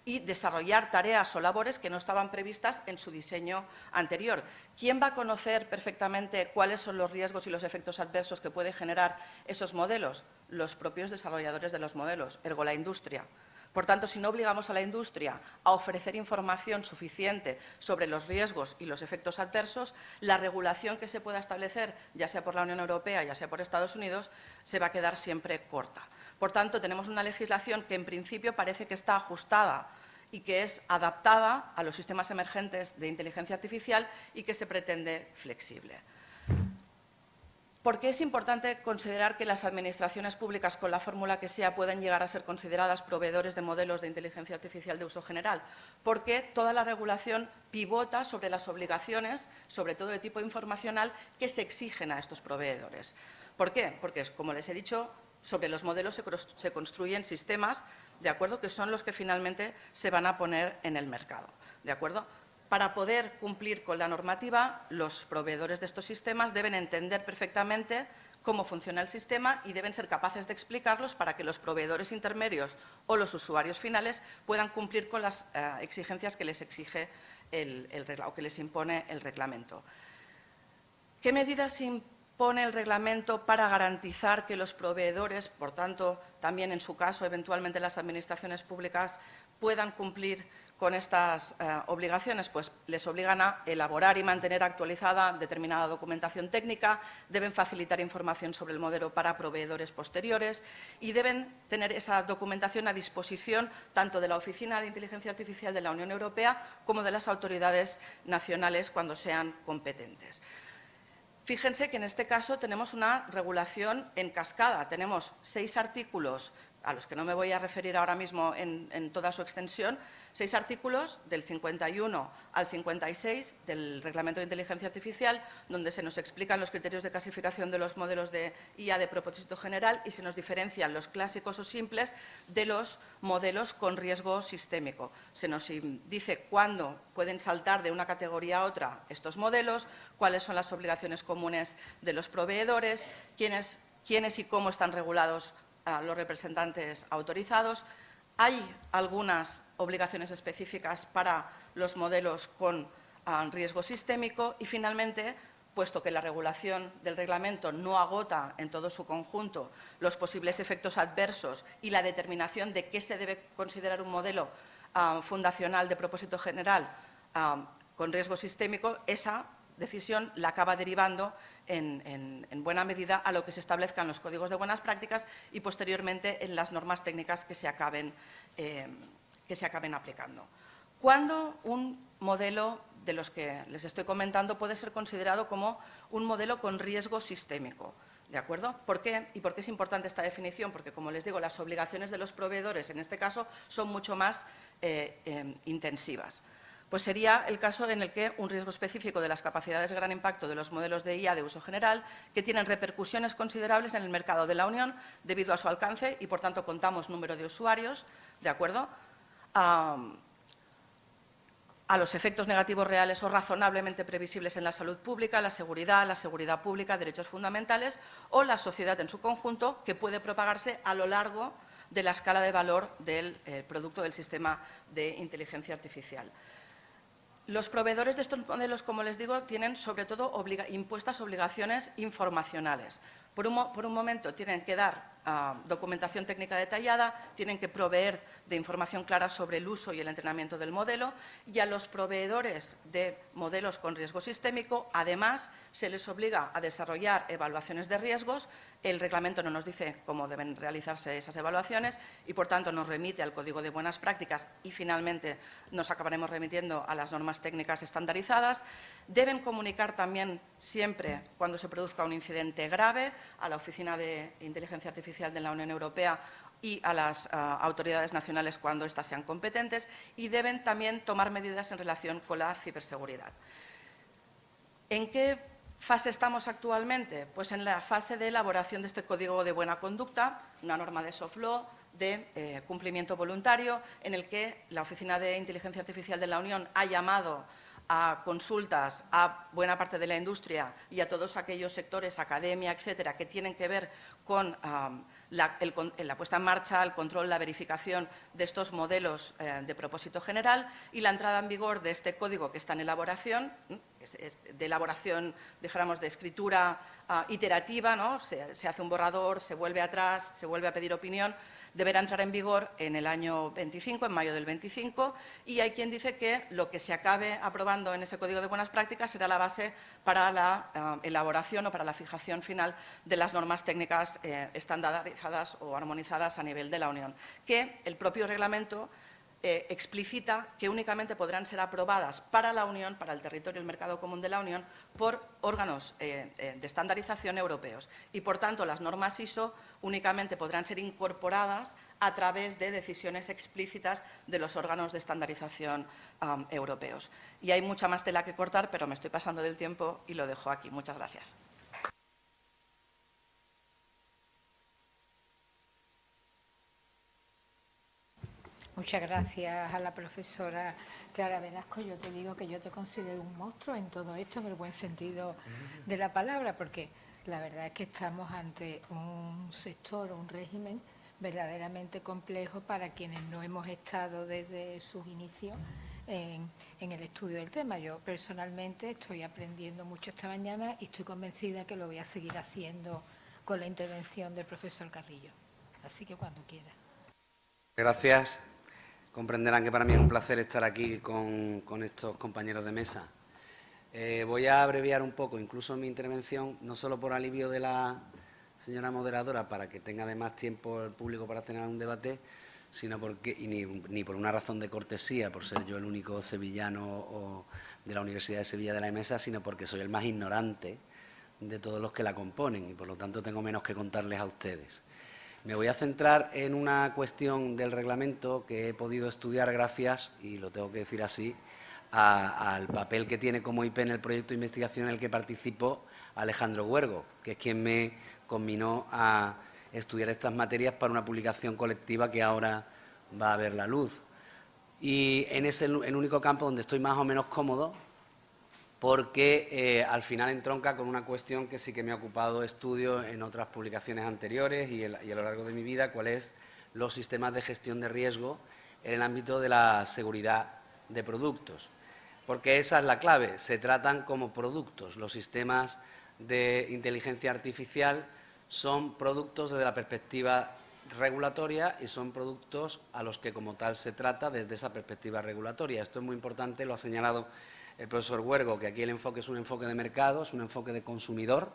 y desarrollar tareas o labores que no estaban previstas en su diseño anterior. ¿Quién va a conocer perfectamente cuáles son los riesgos y los efectos adversos que puede generar esos modelos? Los propios desarrolladores de los modelos, ergo la industria. Por tanto, si no obligamos a la industria a ofrecer información suficiente sobre los riesgos y los efectos adversos, la regulación que se pueda establecer, ya sea por la Unión Europea, ya sea por Estados Unidos, se va a quedar siempre corta. Por tanto, tenemos una legislación que en principio parece que está ajustada y que es adaptada a los sistemas emergentes de inteligencia artificial y que se pretende flexible. ¿Por qué es importante considerar que las administraciones públicas, con la fórmula que sea, pueden llegar a ser consideradas proveedores de modelos de inteligencia artificial de uso general? Porque toda la regulación pivota sobre las obligaciones, sobre todo de tipo informacional, que se exigen a estos proveedores. ¿Por qué? Porque, como les he dicho, sobre los modelos se construyen sistemas, ¿de acuerdo?, que son los que finalmente se van a poner en el mercado. ¿De acuerdo? Para poder cumplir con la normativa, los proveedores de estos sistemas deben entender perfectamente cómo funciona el sistema y deben ser capaces de explicarlos para que los proveedores intermedios o los usuarios finales puedan cumplir con las exigencias que les exige o que les impone el reglamento. ¿Qué medidas impone el reglamento para garantizar que los proveedores, por tanto, también en su caso, eventualmente las administraciones públicas, puedan cumplir con estas obligaciones? Pues les obligan a elaborar y mantener actualizada determinada documentación técnica, deben facilitar información sobre el modelo para proveedores posteriores y deben tener esa documentación a disposición tanto de la Oficina de Inteligencia Artificial de la Unión Europea como de las autoridades nacionales cuando sean competentes. Fíjense que en este caso tenemos una regulación en cascada. Tenemos 6 artículos, a los que no me voy a referir ahora mismo en toda su extensión, 6 artículos del 51 al 56 del Reglamento de Inteligencia Artificial, donde se nos explican los criterios de clasificación de los modelos de IA de propósito general y se nos diferencian los clásicos o simples de los modelos con riesgo sistémico. Se nos dice cuándo pueden saltar de una categoría a otra estos modelos, cuáles son las obligaciones comunes de los proveedores, quiénes y cómo están regulados los representantes autorizados. Hay algunas obligaciones específicas para los modelos con riesgo sistémico y, finalmente, puesto que la regulación del reglamento no agota en todo su conjunto los posibles efectos adversos y la determinación de qué se debe considerar un modelo fundacional de propósito general con riesgo sistémico, esa decisión la acaba derivando en buena medida a lo que se establezca en los códigos de buenas prácticas y posteriormente en las normas técnicas que se acaben aplicando. ¿Cuándo un modelo de los que les estoy comentando puede ser considerado como un modelo con riesgo sistémico. ¿De acuerdo? ¿Por qué? ¿Y por qué es importante esta definición? Porque, como les digo, las obligaciones de los proveedores en este caso son mucho más intensivas. Pues sería el caso en el que un riesgo específico de las capacidades de gran impacto de los modelos de IA de uso general, que tienen repercusiones considerables en el mercado de la Unión debido a su alcance y, por tanto, contamos número de usuarios, ¿de acuerdo?, a los efectos negativos reales o razonablemente previsibles en la salud pública, la seguridad pública, derechos fundamentales o la sociedad en su conjunto, que puede propagarse a lo largo de la escala de valor del producto del sistema de inteligencia artificial. Los proveedores de estos modelos, como les digo, tienen sobre todo impuestas obligaciones informacionales. Por un momento tienen que dar documentación técnica detallada, tienen que proveer de información clara sobre el uso y el entrenamiento del modelo, y a los proveedores de modelos con riesgo sistémico, además, se les obliga a desarrollar evaluaciones de riesgos. El reglamento no nos dice cómo deben realizarse esas evaluaciones y, por tanto, nos remite al Código de Buenas Prácticas y, finalmente, nos acabaremos remitiendo a las normas técnicas estandarizadas. Deben comunicar también siempre, cuando se produzca un incidente grave, a la Oficina de Inteligencia Artificial de la Unión Europea y a las autoridades nacionales cuando éstas sean competentes, y deben también tomar medidas en relación con la ciberseguridad. ¿En qué fase estamos actualmente? Pues en la fase de elaboración de este Código de Buena Conducta, una norma de soft law de cumplimiento voluntario, en el que la Oficina de Inteligencia Artificial de la Unión ha llamado a consultas a buena parte de la industria y a todos aquellos sectores, academia, etcétera, que tienen que ver con la puesta en marcha, el control, la verificación de estos modelos de propósito general, y la entrada en vigor de este código, que está en elaboración, de elaboración, dijéramos, de escritura iterativa, ¿no? Se hace un borrador, se vuelve atrás, se vuelve a pedir opinión. Deberá entrar en vigor en el año 25, en mayo del 25, y hay quien dice que lo que se acabe aprobando en ese Código de Buenas Prácticas será la base para la elaboración o para la fijación final de las normas técnicas estandarizadas o armonizadas a nivel de la Unión, que el propio reglamento explicita que únicamente podrán ser aprobadas para la Unión, para el territorio y el mercado común de la Unión, por órganos de estandarización europeos. Y, por tanto, las normas ISO únicamente podrán ser incorporadas a través de decisiones explícitas de los órganos de estandarización europeos. Y hay mucha más tela que cortar, pero me estoy pasando del tiempo y lo dejo aquí. Muchas gracias. Muchas gracias a la profesora Clara Velasco. Yo te digo que yo te considero un monstruo en todo esto, en el buen sentido de la palabra, porque la verdad es que estamos ante un sector o un régimen verdaderamente complejo para quienes no hemos estado desde sus inicios en el estudio del tema. Yo personalmente estoy aprendiendo mucho esta mañana y estoy convencida que lo voy a seguir haciendo con la intervención del profesor Carrillo. Así que cuando quiera. Gracias. Comprenderán que para mí es un placer estar aquí con estos compañeros de mesa. Voy a abreviar un poco, incluso mi intervención, no solo por alivio de la señora moderadora, para que tenga además tiempo el público para tener un debate, sino porque, y ni por una razón de cortesía, por ser yo el único sevillano de la Universidad de Sevilla de la mesa, sino porque soy el más ignorante de todos los que la componen y, por lo tanto, tengo menos que contarles a ustedes. Me voy a centrar en una cuestión del reglamento que he podido estudiar gracias, y lo tengo que decir así, al papel que tiene como IP en el proyecto de investigación en el que participó Alejandro Huergo, que es quien me conminó a estudiar estas materias para una publicación colectiva que ahora va a ver la luz. Y es el único campo donde estoy más o menos cómodo, porque al final entronca con una cuestión que sí que me ha ocupado estudio en otras publicaciones anteriores y a lo largo de mi vida, cuál es los sistemas de gestión de riesgo en el ámbito de la seguridad de productos. Porque esa es la clave, se tratan como productos. Los sistemas de inteligencia artificial son productos desde la perspectiva regulatoria y son productos a los que como tal se trata desde esa perspectiva regulatoria. Esto es muy importante, lo ha señalado el profesor Huergo, que aquí el enfoque es un enfoque de mercado, es un enfoque de consumidor,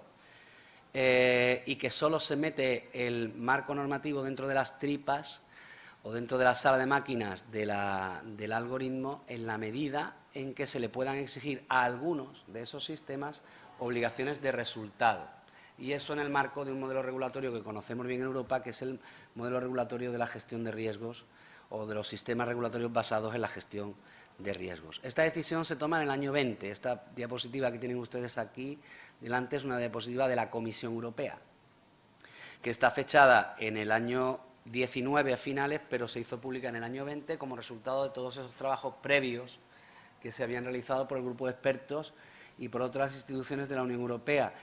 y que solo se mete el marco normativo dentro de las tripas o dentro de la sala de máquinas del algoritmo en la medida en que se le puedan exigir a algunos de esos sistemas obligaciones de resultado. Y eso en el marco de un modelo regulatorio que conocemos bien en Europa, que es el modelo regulatorio de la gestión de riesgos o de los sistemas regulatorios basados en la gestión de riesgos. Esta decisión se toma en el año 20. Esta diapositiva que tienen ustedes aquí delante es una diapositiva de la Comisión Europea, que está fechada en el año 19 a finales, pero se hizo pública en el año 20 como resultado de todos esos trabajos previos que se habían realizado por el grupo de expertos y por otras instituciones de la Unión Europea,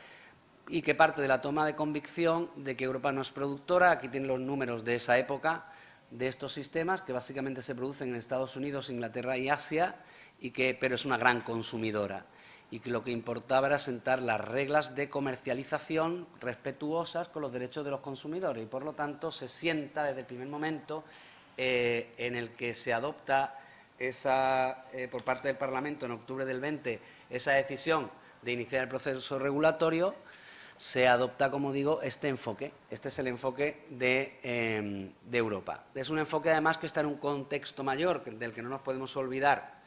y que parte de la toma de convicción de que Europa no es productora. Aquí tienen los números de esa época de estos sistemas, que básicamente se producen en Estados Unidos, Inglaterra y Asia, pero es una gran consumidora, y que lo que importaba era sentar las reglas de comercialización respetuosas con los derechos de los consumidores, y por lo tanto se sienta desde el primer momento en el que se adopta por parte del Parlamento en octubre del 20 esa decisión de iniciar el proceso regulatorio. Se adopta, como digo, este enfoque. Este es el enfoque de Europa. Es un enfoque, además, que está en un contexto mayor, del que no nos podemos olvidar.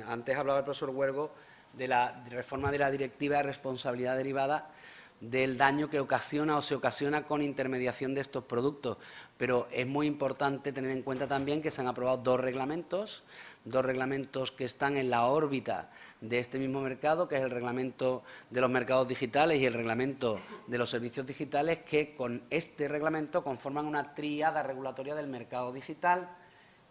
Antes hablaba el profesor Huergo de la reforma de la Directiva de Responsabilidad Derivada del daño que ocasiona o se ocasiona con intermediación de estos productos. Pero es muy importante tener en cuenta también que se han aprobado dos reglamentos que están en la órbita de este mismo mercado, que es el reglamento de los mercados digitales y el reglamento de los servicios digitales, que con este reglamento conforman una tríada regulatoria del mercado digital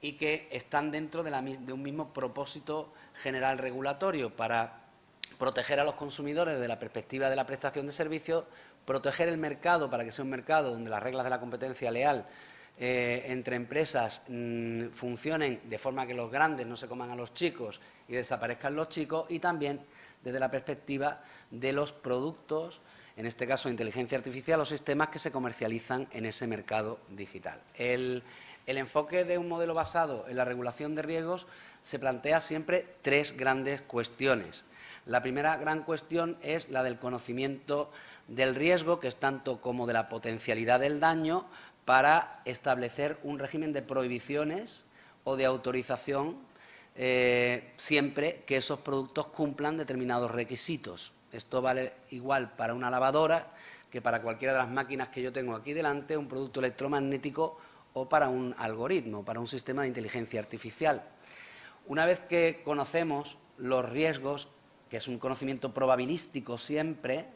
y que están dentro de un mismo propósito general regulatorio para proteger a los consumidores desde la perspectiva de la prestación de servicios, proteger el mercado para que sea un mercado donde las reglas de la competencia leal entre empresas funcionen de forma que los grandes no se coman a los chicos y desaparezcan los chicos, y también desde la perspectiva de los productos, en este caso de inteligencia artificial, los sistemas que se comercializan en ese mercado digital. El enfoque de un modelo basado en la regulación de riesgos se plantea siempre tres grandes cuestiones. La primera gran cuestión es la del conocimiento del riesgo, que es tanto como de la potencialidad del daño, para establecer un régimen de prohibiciones o de autorización siempre que esos productos cumplan determinados requisitos. Esto vale igual para una lavadora que para cualquiera de las máquinas que yo tengo aquí delante, un producto electromagnético o para un algoritmo, para un sistema de inteligencia artificial. Una vez que conocemos los riesgos, que es un conocimiento probabilístico siempre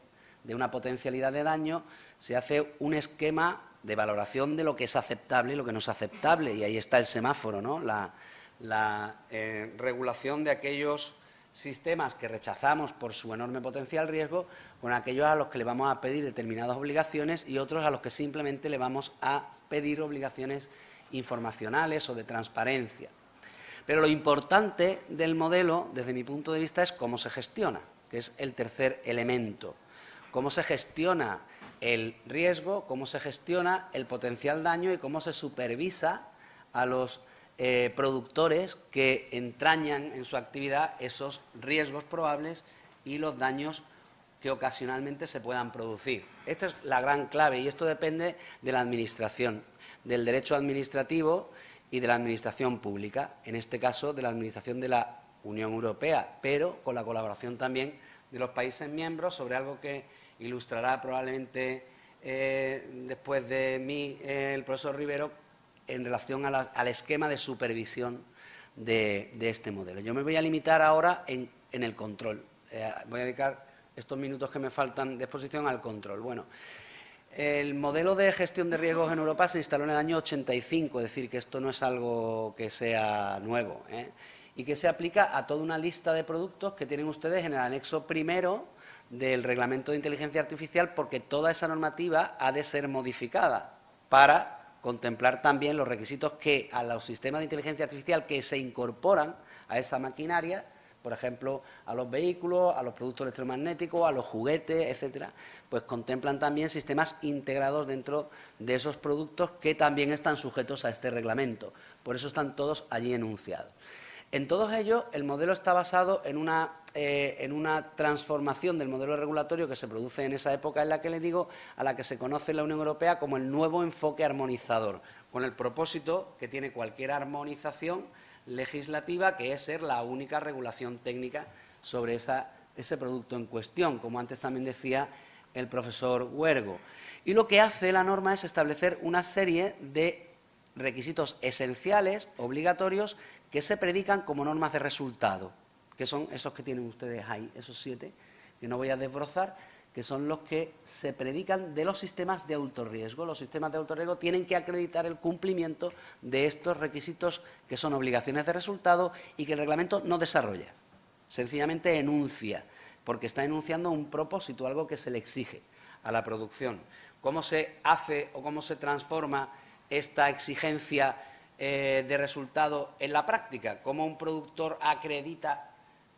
de una potencialidad de daño, se hace un esquema de valoración de lo que es aceptable y lo que no es aceptable, y ahí está el semáforo, ¿no? La regulación de aquellos sistemas que rechazamos por su enorme potencial riesgo, con aquellos a los que le vamos a pedir determinadas obligaciones y otros a los que simplemente le vamos a pedir obligaciones informacionales o de transparencia. Pero lo importante del modelo, desde mi punto de vista, es cómo se gestiona, que es el tercer elemento. Cómo se gestiona el riesgo, cómo se gestiona el potencial daño y cómo se supervisa a los productores que entrañan en su actividad esos riesgos probables y los daños que ocasionalmente se puedan producir. Esta es la gran clave, y esto depende de la Administración, del derecho administrativo y de la Administración pública, en este caso de la Administración de la Unión Europea, pero con la colaboración también de los países miembros, sobre algo que ilustrará probablemente después de mí el profesor Rivero, en relación al esquema de supervisión de este modelo. Yo me voy a limitar ahora en el control. Voy a dedicar estos minutos que me faltan de exposición al control. Bueno, el modelo de gestión de riesgos en Europa se instaló en el año 85, es decir, que esto no es algo que sea nuevo, y que se aplica a toda una lista de productos que tienen ustedes en el anexo primero del Reglamento de Inteligencia Artificial, porque toda esa normativa ha de ser modificada para contemplar también los requisitos que a los sistemas de inteligencia artificial que se incorporan a esa maquinaria, por ejemplo, a los vehículos, a los productos electromagnéticos, a los juguetes, etcétera, pues contemplan también sistemas integrados dentro de esos productos que también están sujetos a este reglamento. Por eso están todos allí enunciados. En todos ellos, el modelo está basado en una transformación del modelo regulatorio que se produce en esa época en la que le digo, a la que se conoce en la Unión Europea como el nuevo enfoque armonizador. con el propósito que tiene cualquier armonización legislativa, que es ser la única regulación técnica sobre ese producto en cuestión, como antes también decía el profesor Huergo. Y lo que hace la norma es establecer una serie de requisitos esenciales, obligatorios, que se predican como normas de resultado, que son esos que tienen ustedes ahí, esos 7, que no voy a desbrozar, que son los que se predican de los sistemas de autorriesgo. Los sistemas de autorriesgo tienen que acreditar el cumplimiento de estos requisitos que son obligaciones de resultado y que el reglamento no desarrolla, sencillamente enuncia, porque está enunciando un propósito, algo que se le exige a la producción. ¿Cómo se hace o cómo se transforma esta exigencia de resultado en la práctica? ¿Cómo un productor acredita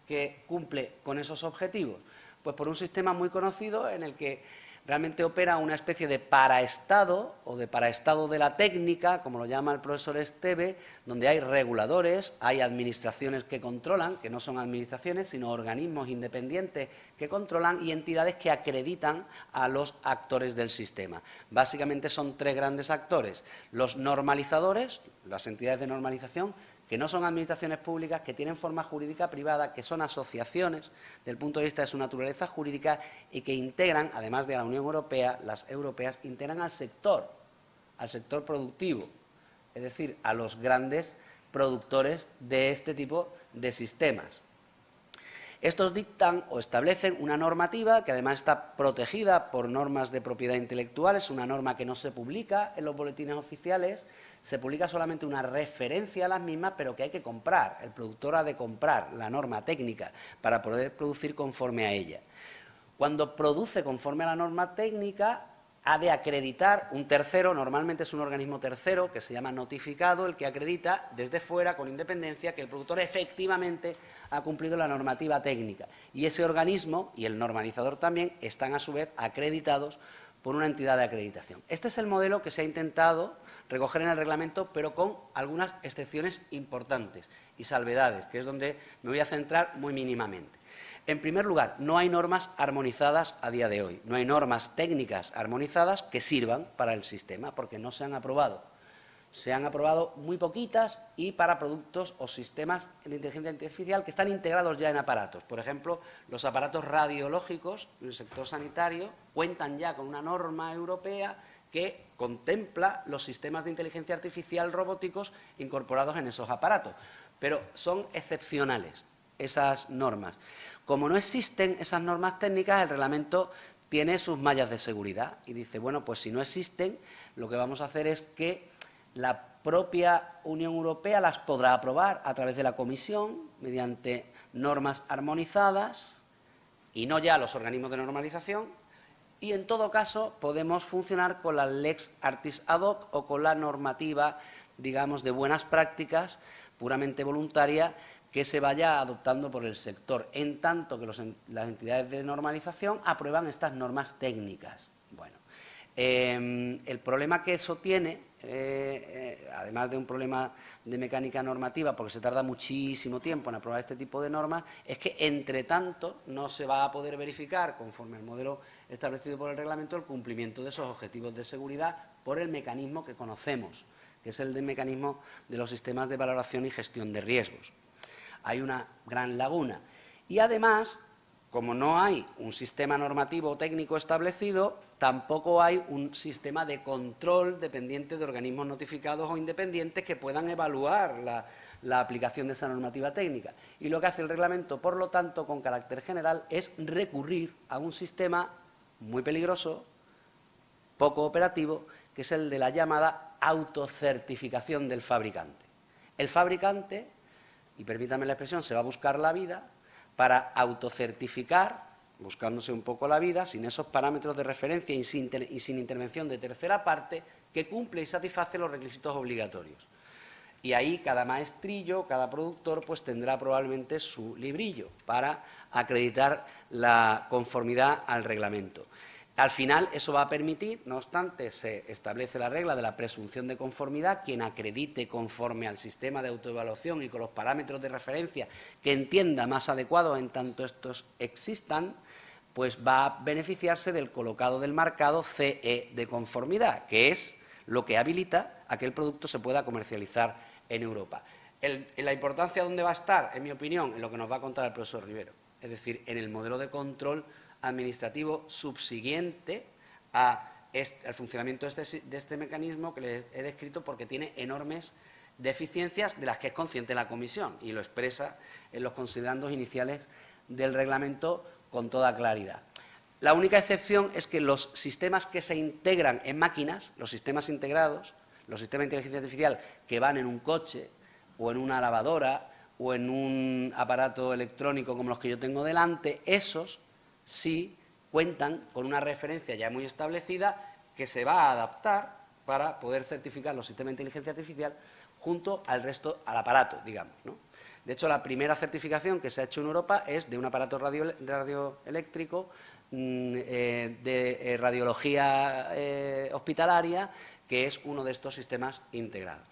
que cumple con esos objetivos? Pues por un sistema muy conocido en el que realmente opera una especie de paraestado o de paraestado de la técnica, como lo llama el profesor Esteve, donde hay reguladores, hay administraciones que controlan, que no son administraciones, sino organismos independientes que controlan y entidades que acreditan a los actores del sistema. Básicamente son 3 grandes actores: los normalizadores, las entidades de normalización, que no son administraciones públicas, que tienen forma jurídica privada, que son asociaciones desde el punto de vista de su naturaleza jurídica y que integran, además de la Unión Europea, las europeas, integran al sector productivo, es decir, a los grandes productores de este tipo de sistemas. Estos dictan o establecen una normativa que además está protegida por normas de propiedad intelectual. Es una norma que no se publica en los boletines oficiales, se publica solamente una referencia a las mismas, pero que hay que comprar. El productor ha de comprar la norma técnica para poder producir conforme a ella. Cuando produce conforme a la norma técnica, ha de acreditar un tercero, normalmente es un organismo tercero, que se llama notificado, el que acredita desde fuera, con independencia, que el productor efectivamente ha cumplido la normativa técnica. Y ese organismo, y el normalizador también, están a su vez acreditados por una entidad de acreditación. Este es el modelo que se ha intentado recoger en el reglamento, pero con algunas excepciones importantes y salvedades, que es donde me voy a centrar muy mínimamente. En primer lugar, no hay normas armonizadas a día de hoy, no hay normas técnicas armonizadas que sirvan para el sistema, porque no se han aprobado. Se han aprobado muy poquitas y para productos o sistemas de inteligencia artificial que están integrados ya en aparatos. Por ejemplo, los aparatos radiológicos en el sector sanitario cuentan ya con una norma europea que contempla los sistemas de inteligencia artificial robóticos incorporados en esos aparatos, pero son excepcionales esas normas. Como no existen esas normas técnicas, el reglamento tiene sus mallas de seguridad y dice, bueno, pues si no existen, lo que vamos a hacer es que la propia Unión Europea las podrá aprobar a través de la Comisión mediante normas armonizadas y no ya los organismos de normalización, y en todo caso podemos funcionar con la Lex Artis ad hoc o con la normativa, digamos, de buenas prácticas puramente voluntaria que se vaya adoptando por el sector, en tanto que las entidades de normalización aprueban estas normas técnicas. Bueno, el problema que eso tiene, además de un problema de mecánica normativa, porque se tarda muchísimo tiempo en aprobar este tipo de normas, es que, entre tanto, no se va a poder verificar, conforme al modelo establecido por el reglamento, el cumplimiento de esos objetivos de seguridad por el mecanismo que conocemos, que es el mecanismo de los sistemas de valoración y gestión de riesgos. Hay una gran laguna. Y además, como no hay un sistema normativo técnico establecido, tampoco hay un sistema de control dependiente de organismos notificados o independientes que puedan evaluar la aplicación de esa normativa técnica. Y lo que hace el reglamento, por lo tanto, con carácter general, es recurrir a un sistema muy peligroso, poco operativo, que es el de la llamada autocertificación del fabricante. El fabricante, y permítame la expresión, se va a buscar la vida para autocertificar, buscándose un poco la vida, sin esos parámetros de referencia y sin intervención de tercera parte, que cumple y satisface los requisitos obligatorios. Y ahí cada maestrillo, cada productor, pues tendrá probablemente su librillo para acreditar la conformidad al reglamento. Al final, eso va a permitir, no obstante, se establece la regla de la presunción de conformidad. Quien acredite conforme al sistema de autoevaluación y con los parámetros de referencia que entienda más adecuados en tanto estos existan, pues va a beneficiarse del colocado del marcado CE de conformidad, que es lo que habilita a que el producto se pueda comercializar en Europa. La importancia dónde va a estar, en mi opinión, en lo que nos va a contar el profesor Rivero, es decir, en el modelo de control administrativo subsiguiente al funcionamiento de este mecanismo que les he descrito, porque tiene enormes deficiencias de las que es consciente la Comisión y lo expresa en los considerandos iniciales del reglamento con toda claridad. La única excepción es que los sistemas que se integran en máquinas, los sistemas integrados, los sistemas de inteligencia artificial que van en un coche o en una lavadora o en un aparato electrónico como los que yo tengo delante, esos sí cuentan con una referencia ya muy establecida que se va a adaptar para poder certificar los sistemas de inteligencia artificial junto al resto, al aparato, digamos, ¿no? De hecho, la primera certificación que se ha hecho en Europa es de un aparato radioeléctrico de radiología hospitalaria, que es uno de estos sistemas integrados.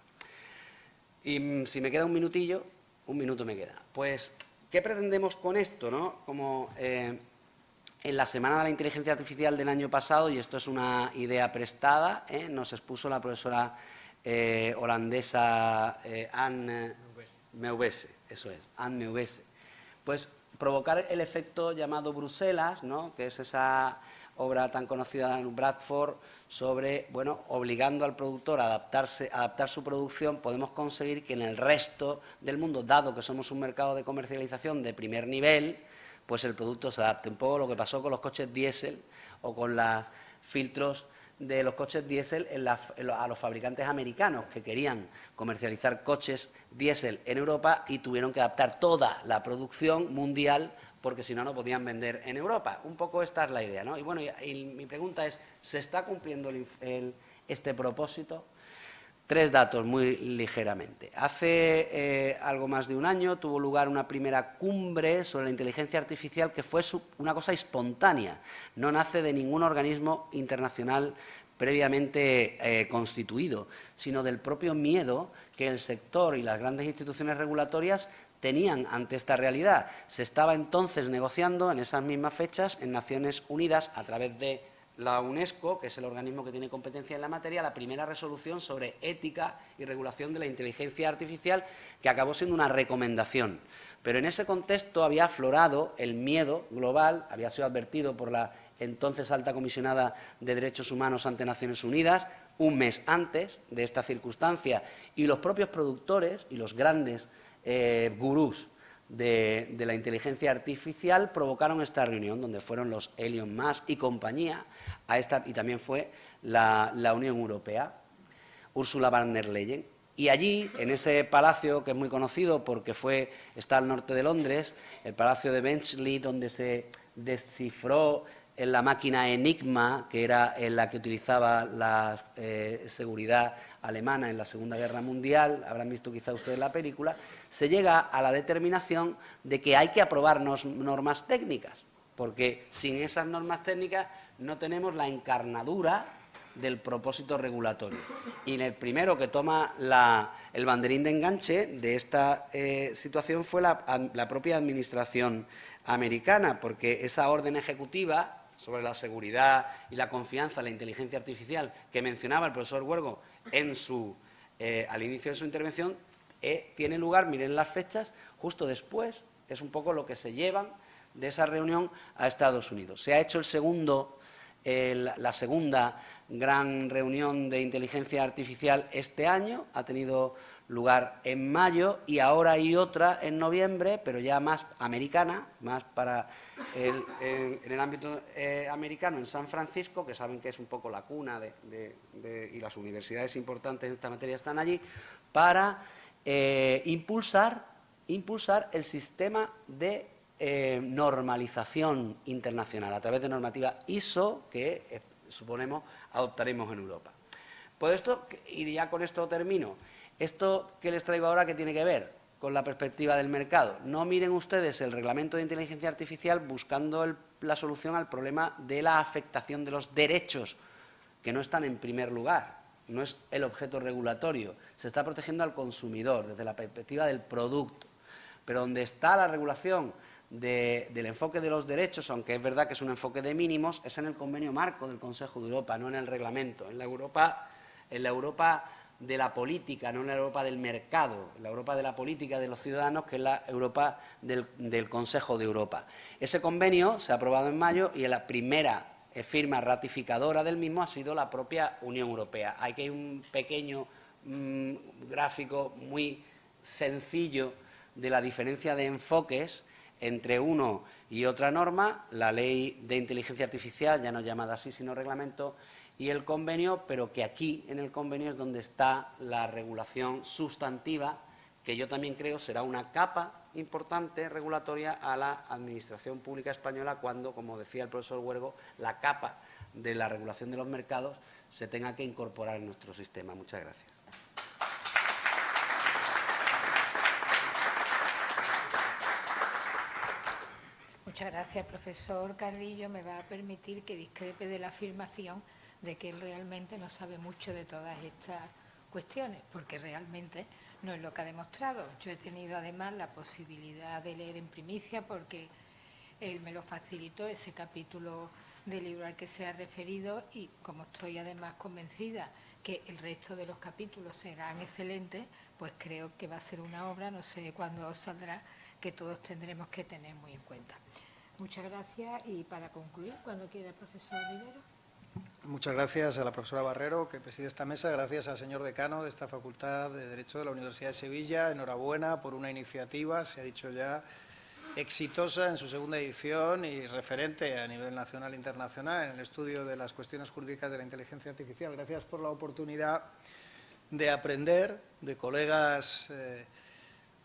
Y si me queda un minutillo, un minuto me queda. Pues, ¿qué pretendemos con esto, no? Como en la Semana de la Inteligencia Artificial del año pasado, y esto es una idea prestada, nos expuso la profesora holandesa Anne Meubesse, eso es, Anne Meubesse. Pues provocar el efecto llamado Bruselas, ¿no?, que es esa obra tan conocida en Bradford sobre, bueno, obligando al productor a adaptar su producción, podemos conseguir que en el resto del mundo, dado que somos un mercado de comercialización de primer nivel, pues el producto se adapte. Un poco lo que pasó con los coches diésel o con los filtros de los coches diésel a los fabricantes americanos que querían comercializar coches diésel en Europa y tuvieron que adaptar toda la producción mundial porque si no, no podían vender en Europa. Un poco esta es la idea, ¿no? Y bueno, y mi pregunta es, ¿se está cumpliendo este propósito? 3 datos muy ligeramente. Hace algo más de un año tuvo lugar una primera cumbre sobre la inteligencia artificial que fue una cosa espontánea. No nace de ningún organismo internacional previamente constituido, sino del propio miedo que el sector y las grandes instituciones regulatorias tenían ante esta realidad. Se estaba entonces negociando en esas mismas fechas en Naciones Unidas, a través de la UNESCO, que es el organismo que tiene competencia en la materia, la primera resolución sobre ética y regulación de la inteligencia artificial, que acabó siendo una recomendación. Pero en ese contexto había aflorado el miedo global, había sido advertido por la entonces alta comisionada de Derechos Humanos ante Naciones Unidas, un mes antes de esta circunstancia, y los propios productores y los grandes gurús de la inteligencia artificial provocaron esta reunión, donde fueron los Elon Musk y compañía, y también fue la Unión Europea, Ursula von der Leyen. Y allí, en ese palacio que es muy conocido porque está al norte de Londres, el Palacio de Bletchley, donde se descifró en la máquina Enigma, que era en la que utilizaba la seguridad alemana en la Segunda Guerra Mundial, habrán visto quizá ustedes la película, se llega a la determinación de que hay que aprobar normas técnicas, porque sin esas normas técnicas no tenemos la encarnadura del propósito regulatorio. Y el primero que toma el banderín de enganche de esta situación fue la propia administración americana, porque esa orden ejecutiva sobre la seguridad y la confianza en la inteligencia artificial que mencionaba el profesor Huergo al inicio de su intervención, tiene lugar, miren las fechas, justo después, es un poco lo que se llevan de esa reunión a Estados Unidos. Se ha hecho la segunda gran reunión de inteligencia artificial este año, ha tenido lugar en mayo y ahora hay otra en noviembre, pero ya más americana, más en el ámbito americano, en San Francisco, que saben que es un poco la cuna y las universidades importantes en esta materia están allí, para impulsar el sistema de normalización internacional a través de normativa ISO que suponemos adoptaremos en Europa. Pues esto, y ya con esto termino, esto que les traigo ahora, ¿qué tiene que ver con la perspectiva del mercado? No miren ustedes el reglamento de inteligencia artificial buscando la solución al problema de la afectación de los derechos, que no están en primer lugar, no es el objeto regulatorio, se está protegiendo al consumidor desde la perspectiva del producto, pero donde está la regulación del enfoque de los derechos, aunque es verdad que es un enfoque de mínimos, es en el convenio marco del Consejo de Europa, no en el reglamento. En la Europa en la Europa de la política, no en la Europa del mercado, la Europa de la política de los ciudadanos, que es la Europa del Consejo de Europa. Ese convenio se ha aprobado en mayo y la primera firma ratificadora del mismo ha sido la propia Unión Europea. Aquí hay un pequeño gráfico muy sencillo de la diferencia de enfoques entre uno y otra norma, la Ley de Inteligencia Artificial, ya no llamada así sino reglamento, y el convenio, pero que aquí en el convenio es donde está la regulación sustantiva, que yo también creo será una capa importante regulatoria a la Administración Pública Española cuando, como decía el profesor Huergo, la capa de la regulación de los mercados se tenga que incorporar en nuestro sistema. Muchas gracias. Muchas gracias, profesor Carrillo. Me va a permitir que discrepe de la afirmación de que él realmente no sabe mucho de todas estas cuestiones, porque realmente no es lo que ha demostrado. Yo he tenido además la posibilidad de leer en primicia, porque él me lo facilitó, ese capítulo del libro al que se ha referido, y como estoy además convencida que el resto de los capítulos serán excelentes, pues creo que va a ser una obra, no sé cuándo saldrá, que todos tendremos que tener muy en cuenta. Muchas gracias, y para concluir, cuando quiera el profesor Rivero. Muchas gracias a la profesora Barrero, que preside esta mesa. Gracias al señor decano de esta Facultad de Derecho de la Universidad de Sevilla. Enhorabuena por una iniciativa, se ha dicho ya, exitosa en su segunda edición y referente a nivel nacional e internacional en el estudio de las cuestiones jurídicas de la inteligencia artificial. Gracias por la oportunidad de aprender de colegas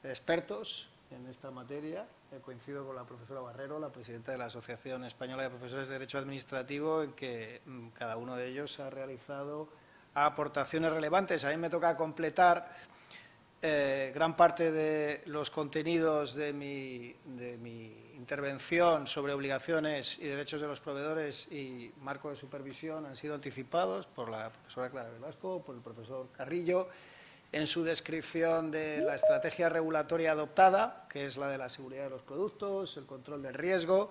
expertos en esta materia. Coincido con la profesora Barrero, la presidenta de la Asociación Española de Profesores de Derecho Administrativo, en que cada uno de ellos ha realizado aportaciones relevantes. A mí me toca completar gran parte de los contenidos de mi intervención sobre obligaciones y derechos de los proveedores y marco de supervisión. Han sido anticipados por la profesora Clara Velasco, por el profesor Carrillo, en su descripción de la estrategia regulatoria adoptada, que es la de la seguridad de los productos, el control del riesgo,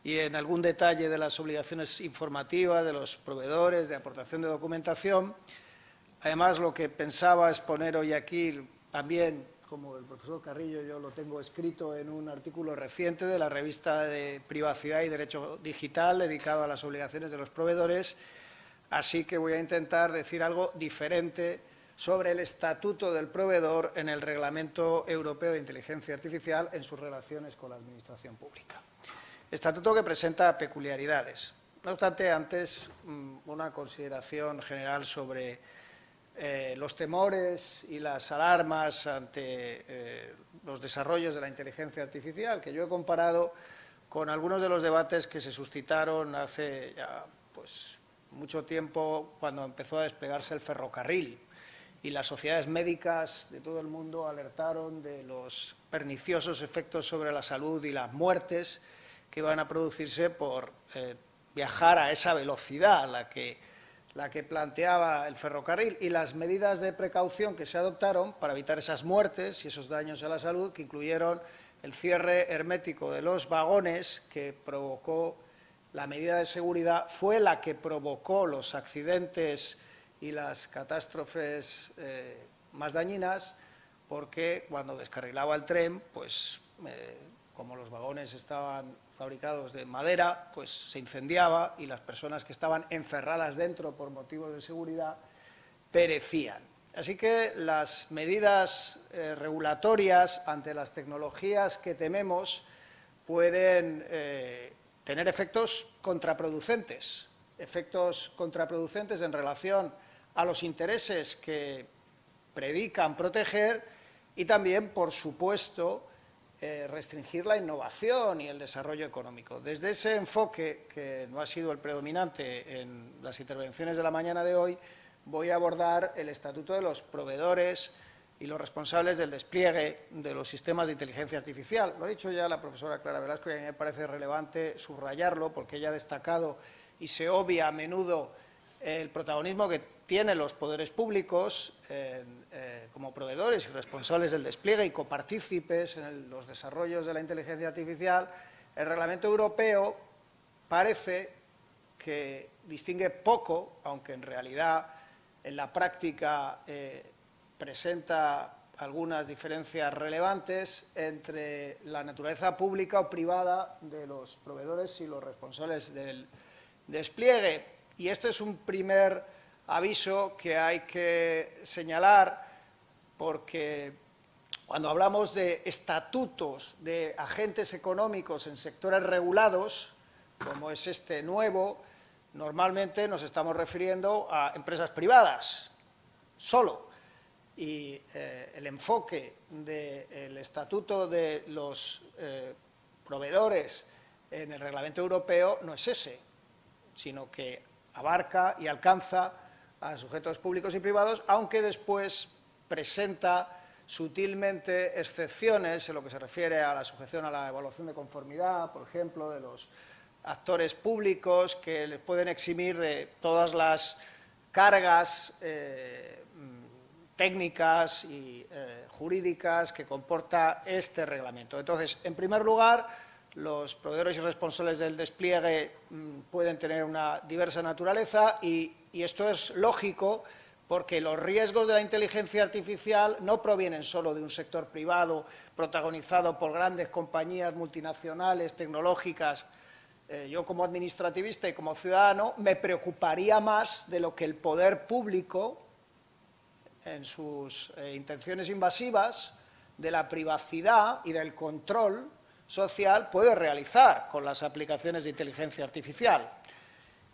y en algún detalle de las obligaciones informativas de los proveedores, de aportación de documentación. Además, lo que pensaba exponer hoy aquí, también, como el profesor Carrillo, yo lo tengo escrito en un artículo reciente de la revista de Privacidad y Derecho Digital, dedicado a las obligaciones de los proveedores, así que voy a intentar decir algo diferente sobre el estatuto del proveedor en el Reglamento Europeo de Inteligencia Artificial en sus relaciones con la Administración Pública. Estatuto que presenta peculiaridades. No obstante, antes una consideración general sobre los temores y las alarmas ante los desarrollos de la inteligencia artificial, que yo he comparado con algunos de los debates que se suscitaron hace ya mucho tiempo, cuando empezó a desplegarse el ferrocarril. Y las sociedades médicas de todo el mundo alertaron de los perniciosos efectos sobre la salud y las muertes que van a producirse por viajar a esa velocidad, la que planteaba el ferrocarril, y las medidas de precaución que se adoptaron para evitar esas muertes y esos daños a la salud, que incluyeron el cierre hermético de los vagones, que provocó la medida de seguridad, fue la que provocó los accidentes y las catástrofes más dañinas, porque cuando descarrilaba el tren, como los vagones estaban fabricados de madera, se incendiaba y las personas que estaban encerradas dentro por motivos de seguridad perecían. Así que las medidas regulatorias ante las tecnologías que tememos pueden tener efectos contraproducentes en relación a los intereses que predican proteger y también, por supuesto, restringir la innovación y el desarrollo económico. Desde ese enfoque, que no ha sido el predominante en las intervenciones de la mañana de hoy, voy a abordar el estatuto de los proveedores y los responsables del despliegue de los sistemas de inteligencia artificial. Lo ha dicho ya la profesora Clara Velasco y a mí me parece relevante subrayarlo, porque ella ha destacado y se obvia a menudo el protagonismo que tienen los poderes públicos como proveedores y responsables del despliegue y copartícipes en los desarrollos de la inteligencia artificial. El Reglamento Europeo parece que distingue poco, aunque en realidad en la práctica presenta algunas diferencias relevantes entre la naturaleza pública o privada de los proveedores y los responsables del despliegue. Y este es un primer aviso que hay que señalar, porque cuando hablamos de estatutos de agentes económicos en sectores regulados, como es este nuevo, normalmente nos estamos refiriendo a empresas privadas, solo. Y el enfoque del Estatuto de los proveedores en el Reglamento Europeo no es ese, sino que abarca y alcanza a sujetos públicos y privados, aunque después presenta sutilmente excepciones en lo que se refiere a la sujeción a la evaluación de conformidad, por ejemplo, de los actores públicos, que les pueden eximir de todas las cargas técnicas y jurídicas que comporta este reglamento. Entonces, en primer lugar, los proveedores y responsables del despliegue pueden tener una diversa naturaleza y esto es lógico porque los riesgos de la inteligencia artificial no provienen solo de un sector privado protagonizado por grandes compañías multinacionales, tecnológicas. Yo, como administrativista y como ciudadano, me preocuparía más de lo que el poder público, en sus intenciones invasivas, de la privacidad y del control social puede realizar con las aplicaciones de inteligencia artificial.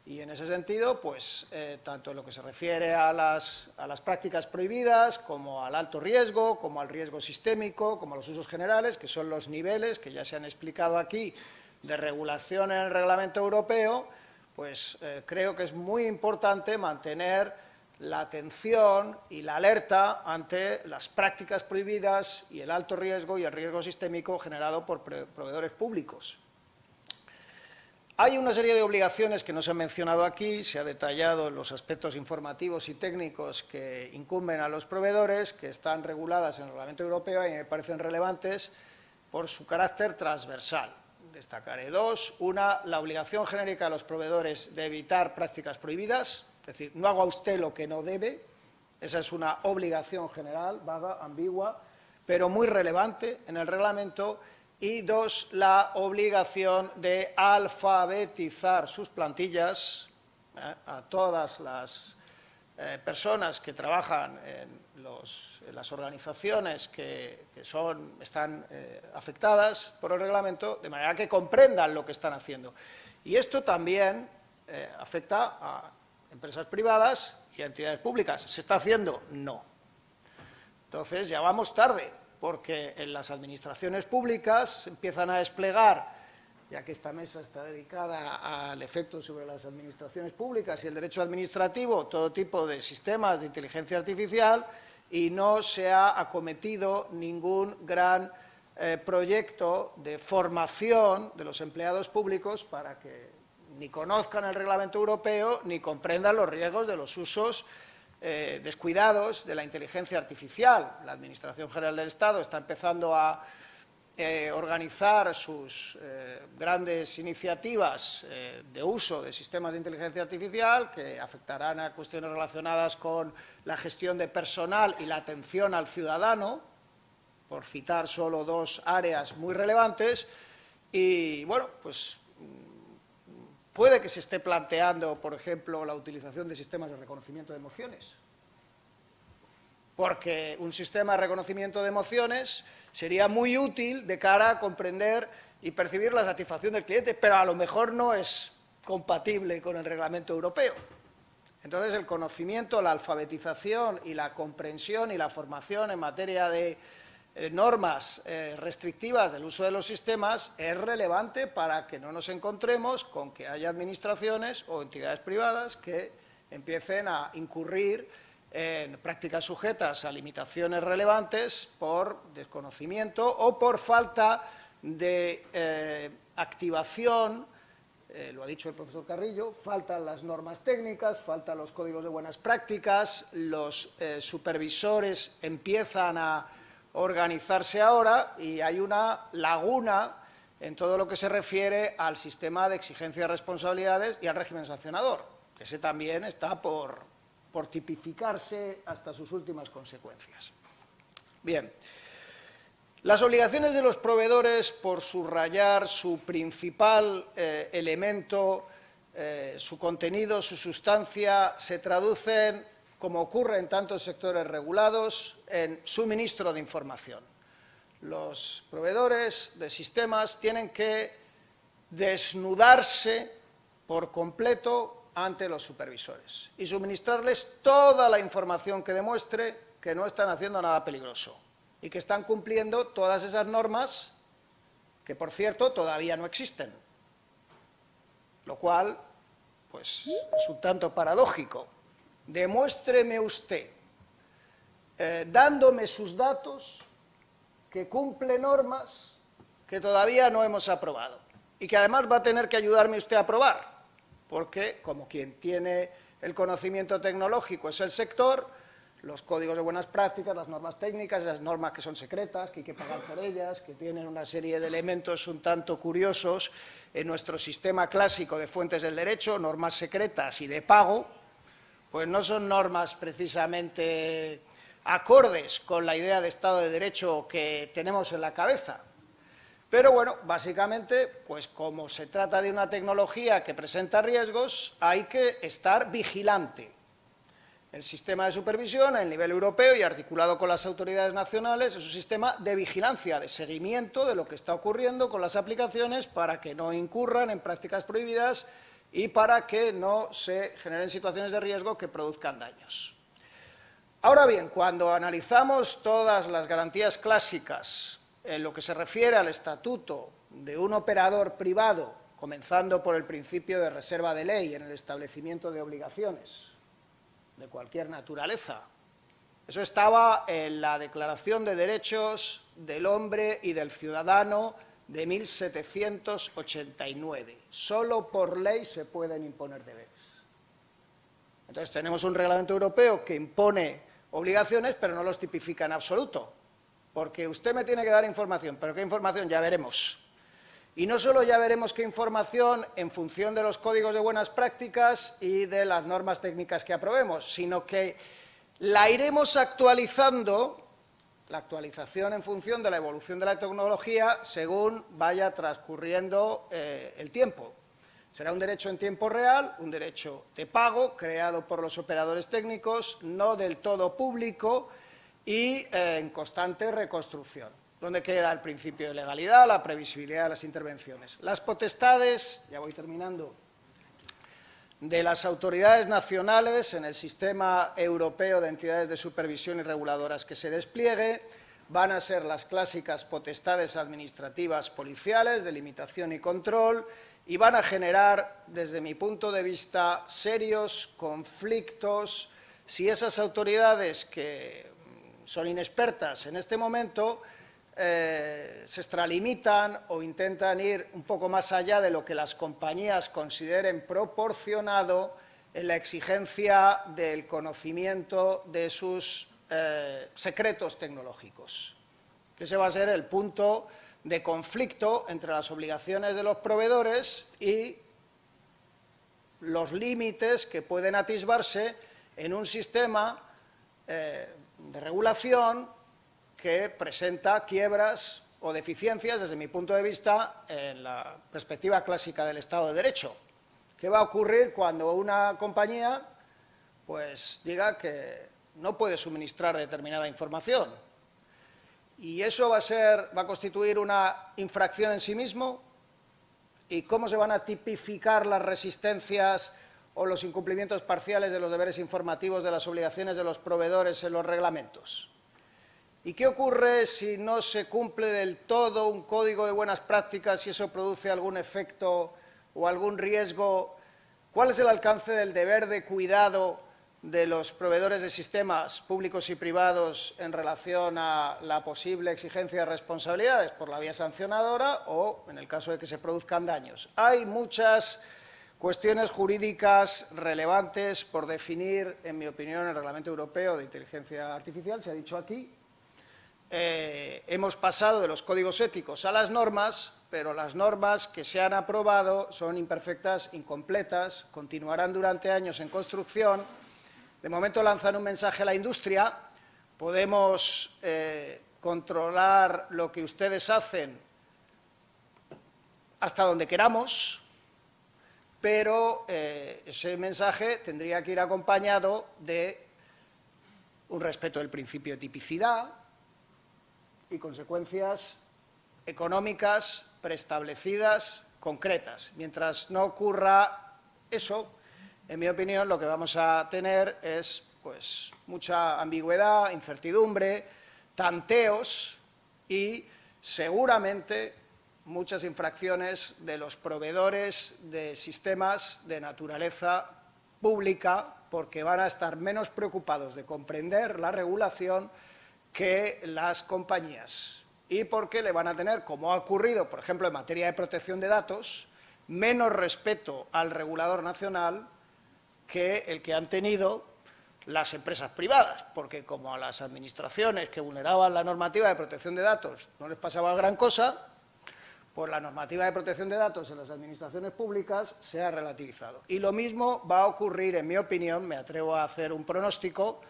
Y en ese sentido, pues, tanto en lo que se refiere a las prácticas prohibidas, como al alto riesgo, como al riesgo sistémico, como a los usos generales, que son los niveles que ya se han explicado aquí de regulación en el Reglamento Europeo, pues creo que es muy importante mantener la atención y la alerta ante las prácticas prohibidas y el alto riesgo y el riesgo sistémico generado por proveedores públicos. Hay una serie de obligaciones que no se han mencionado aquí, se ha detallado en los aspectos informativos y técnicos que incumben a los proveedores, que están reguladas en el Reglamento Europeo y me parecen relevantes por su carácter transversal. Destacaré dos. Una, la obligación genérica de los proveedores de evitar prácticas prohibidas. Es decir, no haga usted lo que no debe, esa es una obligación general, vaga, ambigua, pero muy relevante en el reglamento. Y dos, la obligación de alfabetizar sus plantillas a todas las personas que trabajan en las organizaciones que están afectadas por el reglamento, de manera que comprendan lo que están haciendo. Y esto también afecta a empresas privadas y a entidades públicas. ¿Se está haciendo? No. Entonces, ya vamos tarde, porque en las administraciones públicas se empiezan a desplegar, ya que esta mesa está dedicada al efecto sobre las administraciones públicas y el derecho administrativo, todo tipo de sistemas de inteligencia artificial, y no se ha acometido ningún gran proyecto de formación de los empleados públicos para que ni conozcan el Reglamento Europeo ni comprendan los riesgos de los usos descuidados de la inteligencia artificial. La Administración General del Estado está empezando a organizar sus grandes iniciativas de uso de sistemas de inteligencia artificial que afectarán a cuestiones relacionadas con la gestión de personal y la atención al ciudadano, por citar solo dos áreas muy relevantes. Y, bueno, pues puede que se esté planteando, por ejemplo, la utilización de sistemas de reconocimiento de emociones, porque un sistema de reconocimiento de emociones sería muy útil de cara a comprender y percibir la satisfacción del cliente, pero a lo mejor no es compatible con el Reglamento Europeo. Entonces, el conocimiento, la alfabetización y la comprensión y la formación en materia de normas restrictivas del uso de los sistemas es relevante para que no nos encontremos con que haya administraciones o entidades privadas que empiecen a incurrir en prácticas sujetas a limitaciones relevantes por desconocimiento o por falta de activación. Lo ha dicho el profesor Carrillo, faltan las normas técnicas, faltan los códigos de buenas prácticas, los supervisores empiezan a organizarse ahora y hay una laguna en todo lo que se refiere al sistema de exigencia de responsabilidades y al régimen sancionador, que ese también está por por tipificarse hasta sus últimas consecuencias. Bien. Las obligaciones de los proveedores, por subrayar su principal elemento, su contenido, su sustancia, se traducen, como ocurre en tantos sectores regulados, en suministro de información. Los proveedores de sistemas tienen que desnudarse por completo ante los supervisores y suministrarles toda la información que demuestre que no están haciendo nada peligroso y que están cumpliendo todas esas normas que, por cierto, todavía no existen. Lo cual, pues, es un tanto paradójico. Demuéstreme usted, dándome sus datos, que cumple normas que todavía no hemos aprobado y que además va a tener que ayudarme usted a aprobar, porque, como quien tiene el conocimiento tecnológico es el sector, los códigos de buenas prácticas, las normas técnicas, esas normas que son secretas, que hay que pagar por ellas, que tienen una serie de elementos un tanto curiosos en nuestro sistema clásico de fuentes del derecho, normas secretas y de pago, pues no son normas precisamente acordes con la idea de Estado de Derecho que tenemos en la cabeza. Pero bueno, básicamente, pues como se trata de una tecnología que presenta riesgos, hay que estar vigilante. El sistema de supervisión a nivel europeo y articulado con las autoridades nacionales es un sistema de vigilancia, de seguimiento de lo que está ocurriendo con las aplicaciones para que no incurran en prácticas prohibidas y para que no se generen situaciones de riesgo que produzcan daños. Ahora bien, cuando analizamos todas las garantías clásicas en lo que se refiere al estatuto de un operador privado, comenzando por el principio de reserva de ley en el establecimiento de obligaciones de cualquier naturaleza. Eso estaba en la Declaración de Derechos del Hombre y del Ciudadano de 1789. Solo por ley se pueden imponer deberes. Entonces tenemos un reglamento europeo que impone obligaciones, pero no los tipifica en absoluto. Porque usted me tiene que dar información, pero ¿qué información? Ya veremos. Y no solo ya veremos qué información en función de los códigos de buenas prácticas y de las normas técnicas que aprobemos, sino que la iremos actualizando, la actualización en función de la evolución de la tecnología según vaya transcurriendo el tiempo. Será un derecho en tiempo real, un derecho de pago creado por los operadores técnicos, no del todo público y en constante reconstrucción, donde queda el principio de legalidad, la previsibilidad de las intervenciones. Las potestades, ya voy terminando, de las autoridades nacionales en el sistema europeo de entidades de supervisión y reguladoras que se despliegue van a ser las clásicas potestades administrativas policiales de limitación y control y van a generar, desde mi punto de vista, serios conflictos si esas autoridades que son inexpertas en este momento se extralimitan o intentan ir un poco más allá de lo que las compañías consideren proporcionado en la exigencia del conocimiento de sus secretos tecnológicos. Ese va a ser el punto de conflicto entre las obligaciones de los proveedores y los límites que pueden atisbarse en un sistema de regulación que presenta quiebras o deficiencias, desde mi punto de vista, en la perspectiva clásica del Estado de Derecho. ¿Qué va a ocurrir cuando una compañía pues, diga que no puede suministrar determinada información? ¿Y eso va a constituir una infracción en sí mismo? ¿Y cómo se van a tipificar las resistencias o los incumplimientos parciales de los deberes informativos de las obligaciones de los proveedores en los reglamentos? ¿Y qué ocurre si no se cumple del todo un código de buenas prácticas y eso produce algún efecto o algún riesgo? ¿Cuál es el alcance del deber de cuidado de los proveedores de sistemas públicos y privados en relación a la posible exigencia de responsabilidades por la vía sancionadora o en el caso de que se produzcan daños? Hay muchas cuestiones jurídicas relevantes por definir, en mi opinión, en el Reglamento Europeo de Inteligencia Artificial, se ha dicho aquí. Hemos pasado de los códigos éticos a las normas, pero las normas que se han aprobado son imperfectas, incompletas, continuarán durante años en construcción, De momento lanzan un mensaje a la industria, podemos controlar lo que ustedes hacen hasta donde queramos, pero ese mensaje tendría que ir acompañado de un respeto del principio de tipicidad y consecuencias económicas preestablecidas, concretas. Mientras no ocurra eso, en mi opinión, lo que vamos a tener es pues, mucha ambigüedad, incertidumbre, tanteos y seguramente muchas infracciones de los proveedores de sistemas de naturaleza pública, porque van a estar menos preocupados de comprender la regulación que las compañías y porque le van a tener, como ha ocurrido, por ejemplo, en materia de protección de datos, menos respeto al regulador nacional que el que han tenido las empresas privadas, porque como a las administraciones que vulneraban la normativa de protección de datos no les pasaba gran cosa, pues la normativa de protección de datos en las administraciones públicas se ha relativizado. Y lo mismo va a ocurrir, en mi opinión, me atrevo a hacer un pronóstico,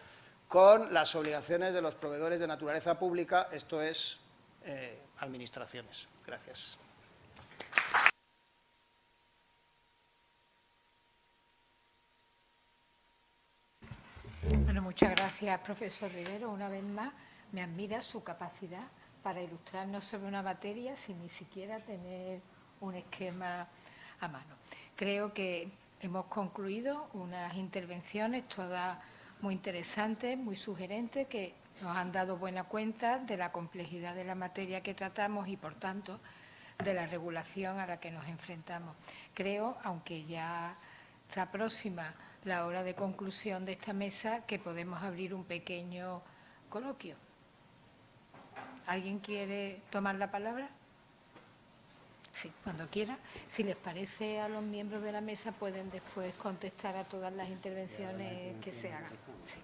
con las obligaciones de los proveedores de naturaleza pública, esto es, administraciones. Gracias. Bueno, muchas gracias, profesor Rivero. Una vez más, me admira su capacidad para ilustrarnos sobre una materia sin ni siquiera tener un esquema a mano. Creo que hemos concluido unas intervenciones todas muy interesantes, muy sugerentes, que nos han dado buena cuenta de la complejidad de la materia que tratamos y, por tanto, de la regulación a la que nos enfrentamos. Creo, aunque ya está próxima la hora de conclusión de esta mesa, que podemos abrir un pequeño coloquio. ¿Alguien quiere tomar la palabra? Sí, cuando quiera. Si les parece a los miembros de la mesa, pueden después contestar a todas las intervenciones que se hagan. Sí.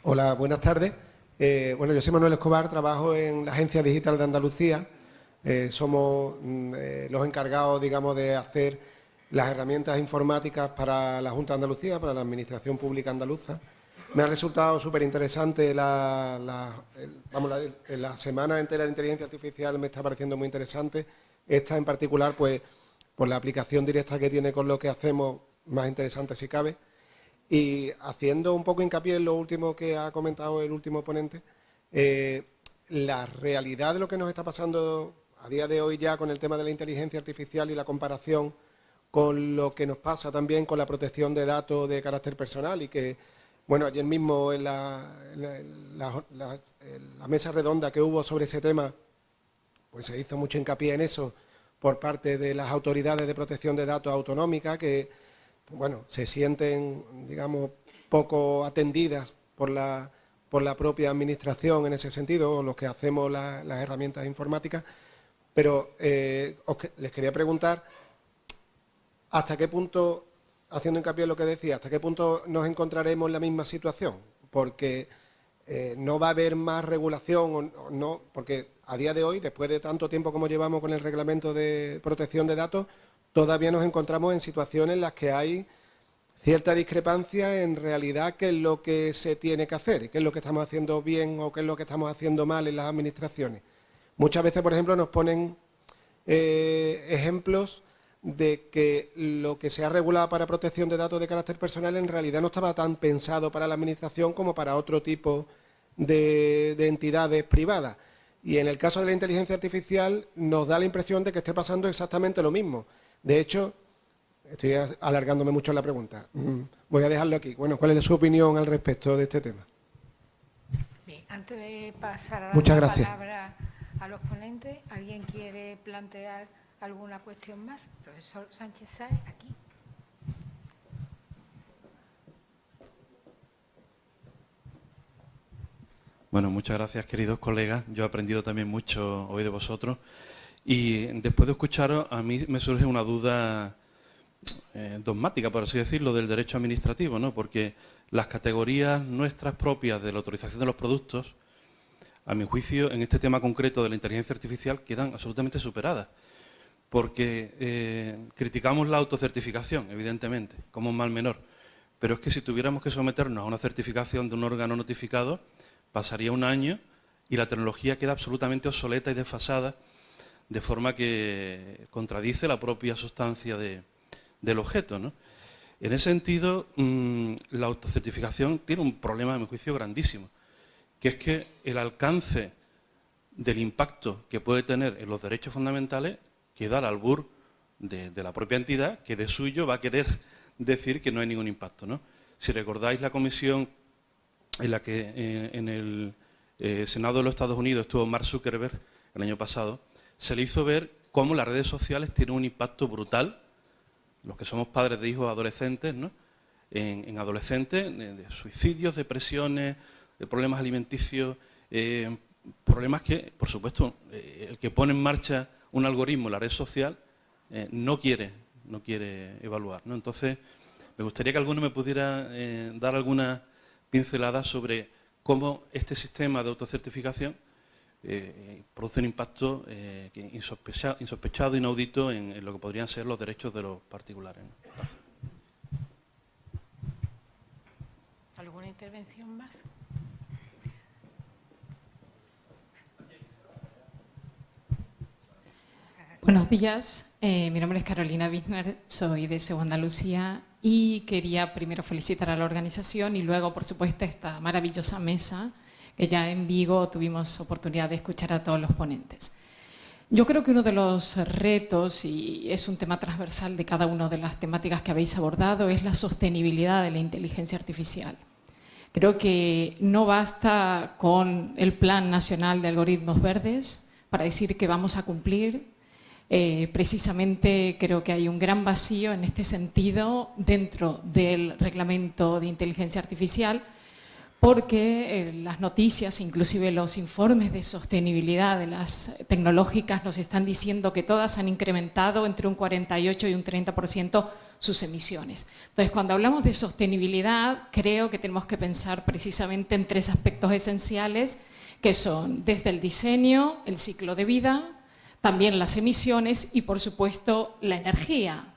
Hola, buenas tardes. Bueno, yo soy Manuel Escobar, trabajo en la Agencia Digital de Andalucía. Somos los encargados, digamos, de hacer las herramientas informáticas para la Junta de Andalucía, para la Administración Pública Andaluza. Me ha resultado súper interesante la semana entera de inteligencia artificial, me está pareciendo muy interesante. Esta en particular, pues, por la aplicación directa que tiene con lo que hacemos, más interesante si cabe. Y haciendo un poco hincapié en lo último que ha comentado el último ponente, la realidad de lo que nos está pasando a día de hoy ya con el tema de la inteligencia artificial y la comparación con lo que nos pasa también con la protección de datos de carácter personal y que, bueno, ayer mismo en la mesa redonda que hubo sobre ese tema, pues se hizo mucho hincapié en eso por parte de las autoridades de protección de datos autonómicas que, bueno, se sienten, digamos, poco atendidas por la propia administración en ese sentido, o los que hacemos las herramientas informáticas. Pero les quería preguntar hasta qué punto, haciendo hincapié en lo que decía, hasta qué punto nos encontraremos en la misma situación, porque no va a haber más regulación o no, porque a día de hoy, después de tanto tiempo como llevamos con el reglamento de protección de datos, todavía nos encontramos en situaciones en las que hay cierta discrepancia en realidad qué es lo que se tiene que hacer, qué es lo que estamos haciendo bien o qué es lo que estamos haciendo mal en las administraciones. Muchas veces, por ejemplo, nos ponen ejemplos de que lo que se ha regulado para protección de datos de carácter personal en realidad no estaba tan pensado para la administración como para otro tipo de entidades privadas. Y en el caso de la inteligencia artificial nos da la impresión de que esté pasando exactamente lo mismo. De hecho, estoy alargándome mucho en la pregunta. Voy a dejarlo aquí. Bueno, ¿cuál es su opinión al respecto de este tema? Bien, antes de pasar a dar Muchas la gracias. palabra a los ponentes, ¿alguien quiere plantear alguna cuestión más? Profesor Sánchez Sáez, aquí. Bueno, muchas gracias, queridos colegas. Yo he aprendido también mucho hoy de vosotros. Y después de escucharos, a mí me surge una duda dogmática, por así decirlo, del derecho administrativo, ¿no? Porque las categorías nuestras propias de la autorización de los productos, a mi juicio, en este tema concreto de la inteligencia artificial, quedan absolutamente superadas. Porque criticamos la autocertificación, evidentemente, como un mal menor. Pero es que si tuviéramos que someternos a una certificación de un órgano notificado, pasaría un año y la tecnología queda absolutamente obsoleta y desfasada, de forma que contradice la propia sustancia del objeto, ¿no? En ese sentido, la autocertificación tiene un problema, a mi juicio, grandísimo, que es que el alcance del impacto que puede tener en los derechos fundamentales queda al albur de la propia entidad, que de suyo va a querer decir que no hay ningún impacto, ¿no? Si recordáis la comisión en la que en el Senado de los Estados Unidos estuvo Mark Zuckerberg el año pasado, se le hizo ver cómo las redes sociales tienen un impacto brutal, los que somos padres de hijos adolescentes, ¿no? En adolescentes, de suicidios, depresiones, de problemas alimenticios, problemas que, por supuesto, el que pone en marcha un algoritmo en la red social no quiere evaluar, ¿no? Entonces, me gustaría que alguno me pudiera dar alguna pincelada sobre cómo este sistema de autocertificación produce un impacto insospechado, inaudito en lo que podrían ser los derechos de los particulares, ¿no? Gracias. ¿Alguna intervención más? Buenos días, mi nombre es Carolina Wisner, soy de CEU Andalucía y quería primero felicitar a la organización y luego, por supuesto, esta maravillosa mesa que ya en Vigo tuvimos oportunidad de escuchar a todos los ponentes. Yo creo que uno de los retos, y es un tema transversal de cada una de las temáticas que habéis abordado, es la sostenibilidad de la inteligencia artificial. Creo que no basta con el Plan Nacional de Algoritmos Verdes para decir que vamos a cumplir. Precisamente creo que hay un gran vacío en este sentido dentro del reglamento de inteligencia artificial, porque las noticias, inclusive los informes de sostenibilidad de las tecnológicas nos están diciendo que todas han incrementado entre un 48 y un 30% sus emisiones. Entonces, cuando hablamos de sostenibilidad, creo que tenemos que pensar precisamente en tres aspectos esenciales, que son desde el diseño, el ciclo de vida, también las emisiones y, por supuesto, la energía.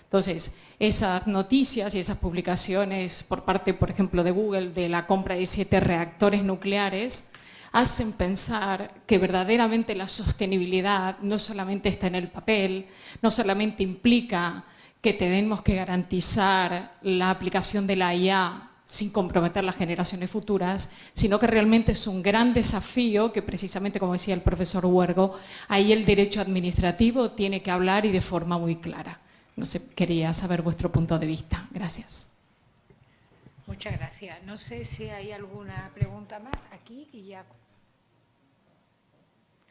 Entonces, esas noticias y esas publicaciones por parte, por ejemplo, de Google de la compra de 7 reactores nucleares hacen pensar que verdaderamente la sostenibilidad no solamente está en el papel, no solamente implica que tenemos que garantizar la aplicación de la IA sin comprometer las generaciones futuras, sino que realmente es un gran desafío que precisamente, como decía el profesor Huergo, ahí el derecho administrativo tiene que hablar y de forma muy clara. No sé, quería saber vuestro punto de vista. Gracias. Muchas gracias. No sé si hay alguna pregunta más aquí y ya.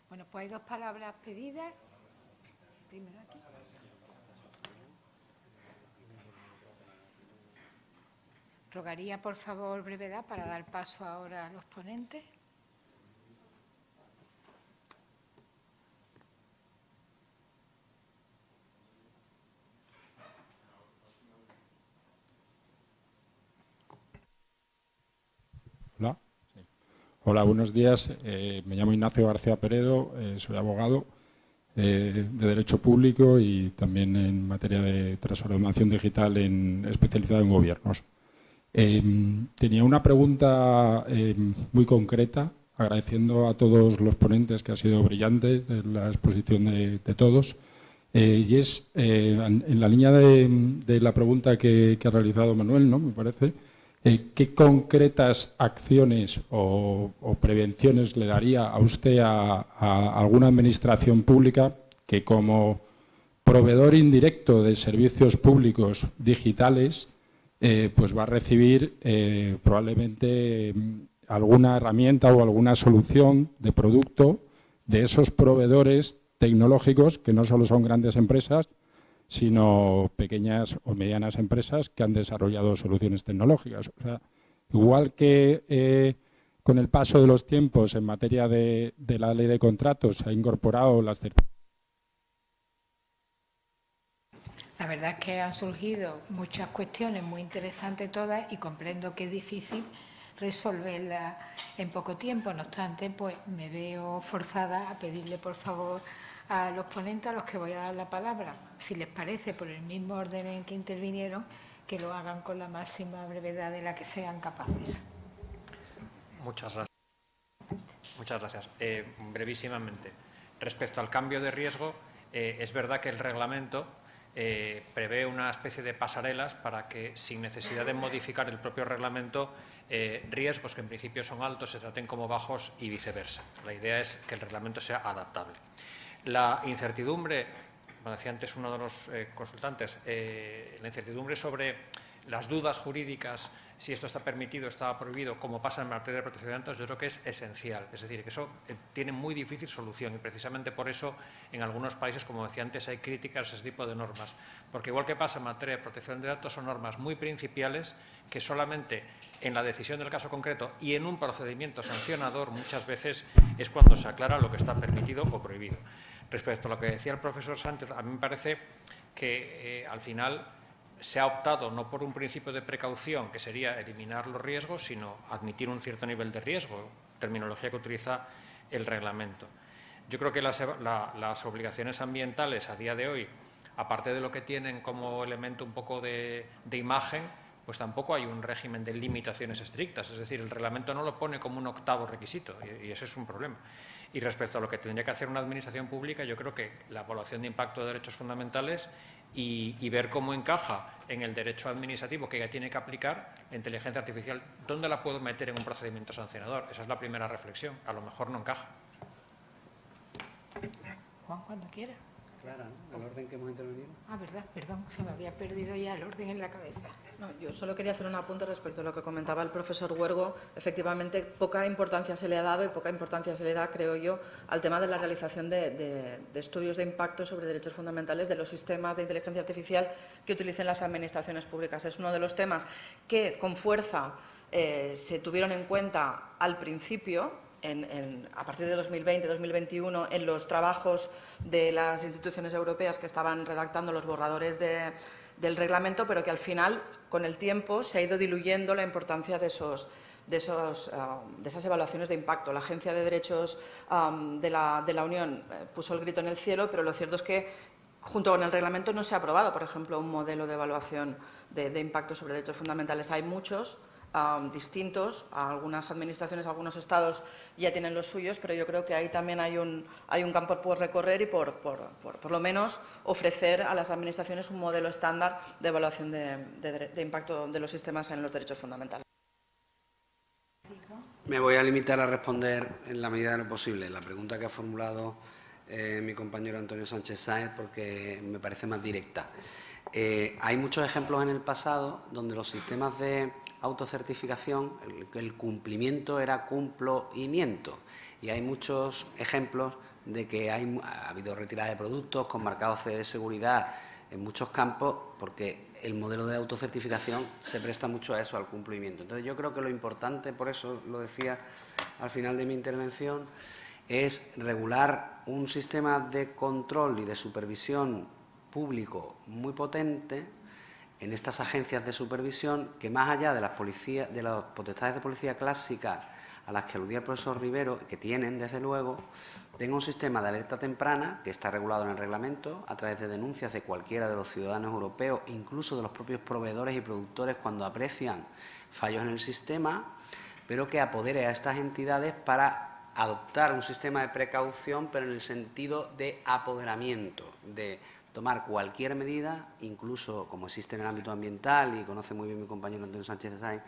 Bueno, pues hay 2 palabras pedidas. Primero aquí. Rogaría, por favor, brevedad para dar paso ahora a los ponentes. Hola. Sí. Hola, buenos días. Me llamo Ignacio García Peredo, soy abogado de Derecho Público y también en materia de transformación digital especializado en gobiernos. Tenía una pregunta muy concreta, agradeciendo a todos los ponentes, que ha sido brillante la exposición de todos, y es en la línea de la pregunta que ha realizado Manuel, ¿no? Me parece, ¿qué concretas acciones o prevenciones le daría a usted a alguna administración pública que, como proveedor indirecto de servicios públicos digitales, pues va a recibir probablemente alguna herramienta o alguna solución de producto de esos proveedores tecnológicos que no solo son grandes empresas, sino pequeñas o medianas empresas que han desarrollado soluciones tecnológicas? O sea, igual que con el paso de los tiempos en materia de la ley de contratos se ha incorporado las La verdad es que han surgido muchas cuestiones muy interesantes todas y comprendo que es difícil resolverlas en poco tiempo. No obstante, pues me veo forzada a pedirle, por favor, a los ponentes, a los que voy a dar la palabra, si les parece, por el mismo orden en que intervinieron, que lo hagan con la máxima brevedad de la que sean capaces. Muchas gracias. Muchas gracias. Brevísimamente, respecto al cambio de riesgo, es verdad que el reglamento prevé una especie de pasarelas para que, sin necesidad de modificar el propio reglamento, riesgos que en principio son altos se traten como bajos y viceversa. La idea es que el reglamento sea adaptable. La incertidumbre, como decía antes uno de los consultantes, la incertidumbre sobre las dudas jurídicas, si esto está permitido, está prohibido, como pasa en materia de protección de datos, yo creo que es esencial. Es decir, que eso tiene muy difícil solución y precisamente por eso en algunos países, como decía antes, hay críticas a ese tipo de normas. Porque igual que pasa en materia de protección de datos, son normas muy principiales que solamente en la decisión del caso concreto y en un procedimiento sancionador muchas veces es cuando se aclara lo que está permitido o prohibido. Respecto a lo que decía el profesor Sánchez, a mí me parece que al final se ha optado no por un principio de precaución, que sería eliminar los riesgos, sino admitir un cierto nivel de riesgo, terminología que utiliza el reglamento. Yo creo que las obligaciones ambientales a día de hoy, aparte de lo que tienen como elemento un poco de imagen, pues tampoco hay un régimen de limitaciones estrictas. Es decir, el reglamento no lo pone como un octavo requisito y ese es un problema. Y respecto a lo que tendría que hacer una administración pública, yo creo que la evaluación de impacto de derechos fundamentales y ver cómo encaja en el derecho administrativo que ya tiene que aplicar la inteligencia artificial, ¿dónde la puedo meter en un procedimiento sancionador? Esa es la primera reflexión. A lo mejor no encaja. Juan, cuando quiera. Clara, ¿no? El orden que hemos intervenido. Ah, verdad, perdón, se me había perdido ya el orden en la cabeza. No, yo solo quería hacer un apunte respecto a lo que comentaba el profesor Huergo. Efectivamente, poca importancia se le ha dado y poca importancia se le da, creo yo, al tema de la realización de estudios de impacto sobre derechos fundamentales de los sistemas de inteligencia artificial que utilicen las administraciones públicas. Es uno de los temas que, con fuerza, se tuvieron en cuenta al principio, a partir de 2020-2021, en los trabajos de las instituciones europeas que estaban redactando los borradores del reglamento, pero que al final, con el tiempo, se ha ido diluyendo la importancia de esas evaluaciones de impacto. La Agencia de Derechos de la Unión puso el grito en el cielo, pero lo cierto es que, junto con el reglamento, no se ha aprobado, por ejemplo, un modelo de evaluación de impacto sobre derechos fundamentales. Hay muchos distintos, algunas administraciones, algunos estados ya tienen los suyos, pero yo creo que ahí también hay un campo por recorrer y por lo menos ofrecer a las administraciones un modelo estándar de evaluación de impacto de los sistemas en los derechos fundamentales. Me voy a limitar a responder en la medida de lo posible la pregunta que ha formulado mi compañero Antonio Sánchez Sáenz, porque me parece más directa. Hay muchos ejemplos en el pasado donde los sistemas de autocertificación, el cumplimiento era cumplimiento, y hay muchos ejemplos de que ha habido retirada de productos con marcados C de seguridad en muchos campos, porque el modelo de autocertificación se presta mucho a eso, al cumplimiento. Entonces, yo creo que lo importante, por eso lo decía al final de mi intervención, es regular un sistema de control y de supervisión público muy potente en estas agencias de supervisión, que más allá de las potestades de policía clásicas a las que aludía el profesor Rivero, que tienen, desde luego, tenga un sistema de alerta temprana que está regulado en el reglamento a través de denuncias de cualquiera de los ciudadanos europeos, incluso de los propios proveedores y productores cuando aprecian fallos en el sistema, pero que apodere a estas entidades para adoptar un sistema de precaución, pero en el sentido de apoderamiento, de tomar cualquier medida, incluso como existe en el ámbito ambiental, y conoce muy bien mi compañero Antonio Sánchez Sáenz,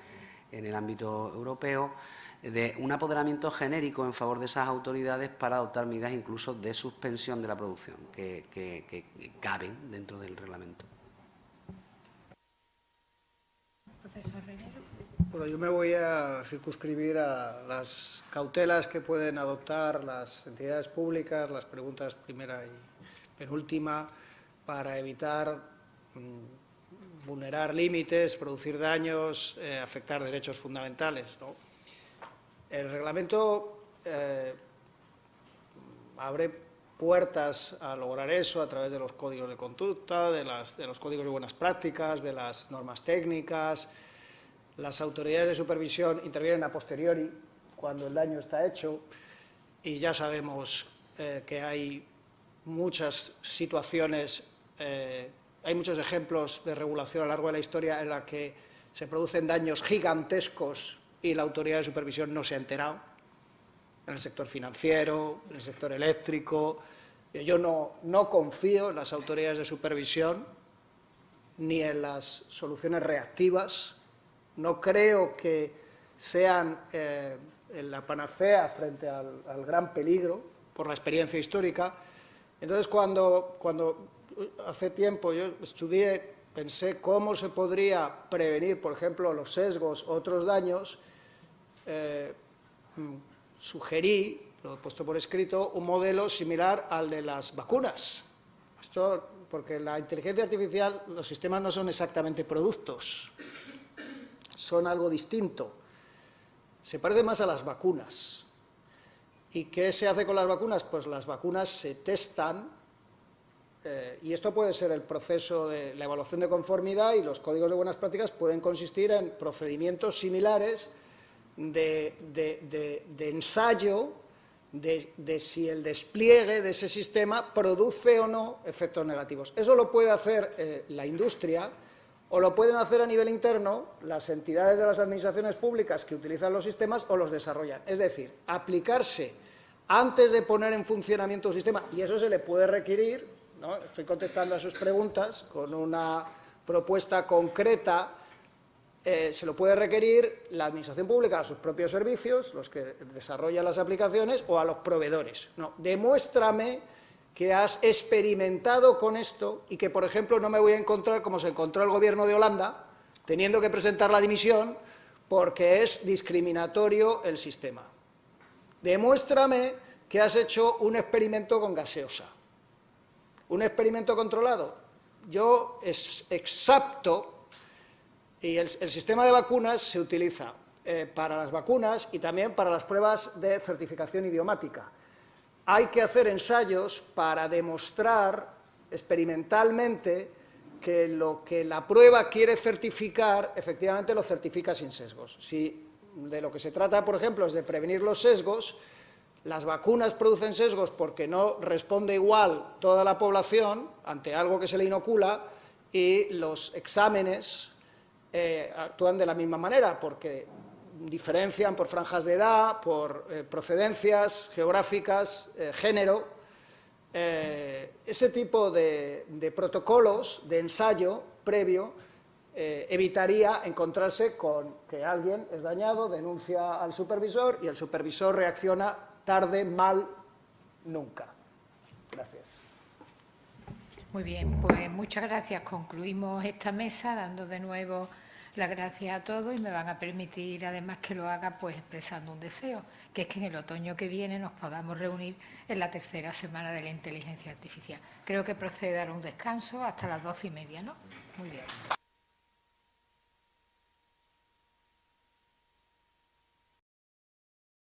en el ámbito europeo, de un apoderamiento genérico en favor de esas autoridades para adoptar medidas incluso de suspensión de la producción, que caben dentro del reglamento. Profesor Rivero. Bueno, yo me voy a circunscribir a las cautelas que pueden adoptar las entidades públicas, las preguntas primera y penúltima, para evitar vulnerar límites, producir daños, afectar derechos fundamentales, ¿no? El reglamento abre puertas a lograr eso a través de los códigos de conducta, de los códigos de buenas prácticas, de las normas técnicas. Las autoridades de supervisión intervienen a posteriori, cuando el daño está hecho, y ya sabemos que hay muchas situaciones, hay muchos ejemplos de regulación a lo largo de la historia en la que se producen daños gigantescos y la autoridad de supervisión no se ha enterado, en el sector financiero, en el sector eléctrico. Yo no confío en las autoridades de supervisión ni en las soluciones reactivas. No creo que sean la panacea frente al gran peligro, por la experiencia histórica. Entonces, cuando hace tiempo yo estudié, pensé cómo se podría prevenir, por ejemplo, los sesgos, otros daños, sugerí, lo he puesto por escrito, un modelo similar al de las vacunas. Esto porque la inteligencia artificial, los sistemas no son exactamente productos, son algo distinto. Se parece más a las vacunas. ¿Y qué se hace con las vacunas? Pues las vacunas se testan, y esto puede ser el proceso de la evaluación de conformidad, y los códigos de buenas prácticas pueden consistir en procedimientos similares de ensayo de si el despliegue de ese sistema produce o no efectos negativos. Eso lo puede hacer la industria, o lo pueden hacer a nivel interno las entidades de las administraciones públicas que utilizan los sistemas o los desarrollan. Es decir, aplicarse antes de poner en funcionamiento un sistema, y eso se le puede requerir, ¿no? Estoy contestando a sus preguntas con una propuesta concreta. Se lo puede requerir la administración pública a sus propios servicios, los que desarrollan las aplicaciones, o a los proveedores. No, demuéstrame que has experimentado con esto y que, por ejemplo, no me voy a encontrar como se encontró el gobierno de Holanda, teniendo que presentar la dimisión porque es discriminatorio el sistema. Demuéstrame que has hecho un experimento con gaseosa, un experimento controlado. Yo es exacto. Y el sistema de vacunas se utiliza para las vacunas y también para las pruebas de certificación idiomática. Hay que hacer ensayos para demostrar experimentalmente que lo que la prueba quiere certificar, efectivamente lo certifica sin sesgos. Si de lo que se trata, por ejemplo, es de prevenir los sesgos, las vacunas producen sesgos porque no responde igual toda la población ante algo que se le inocula, y los exámenes actúan de la misma manera, porque diferencian por franjas de edad, por procedencias geográficas, género. Ese tipo de protocolos de ensayo previo evitaría encontrarse con que alguien es dañado, denuncia al supervisor y el supervisor reacciona tarde, mal, nunca. Gracias. Muy bien, pues muchas gracias. Concluimos esta mesa dando de nuevo las gracias a todos, y me van a permitir además que lo haga pues expresando un deseo, que es que en el otoño que viene nos podamos reunir en la tercera semana de la inteligencia artificial. Creo que procede a dar un descanso hasta las 12:30, ¿no? Muy bien.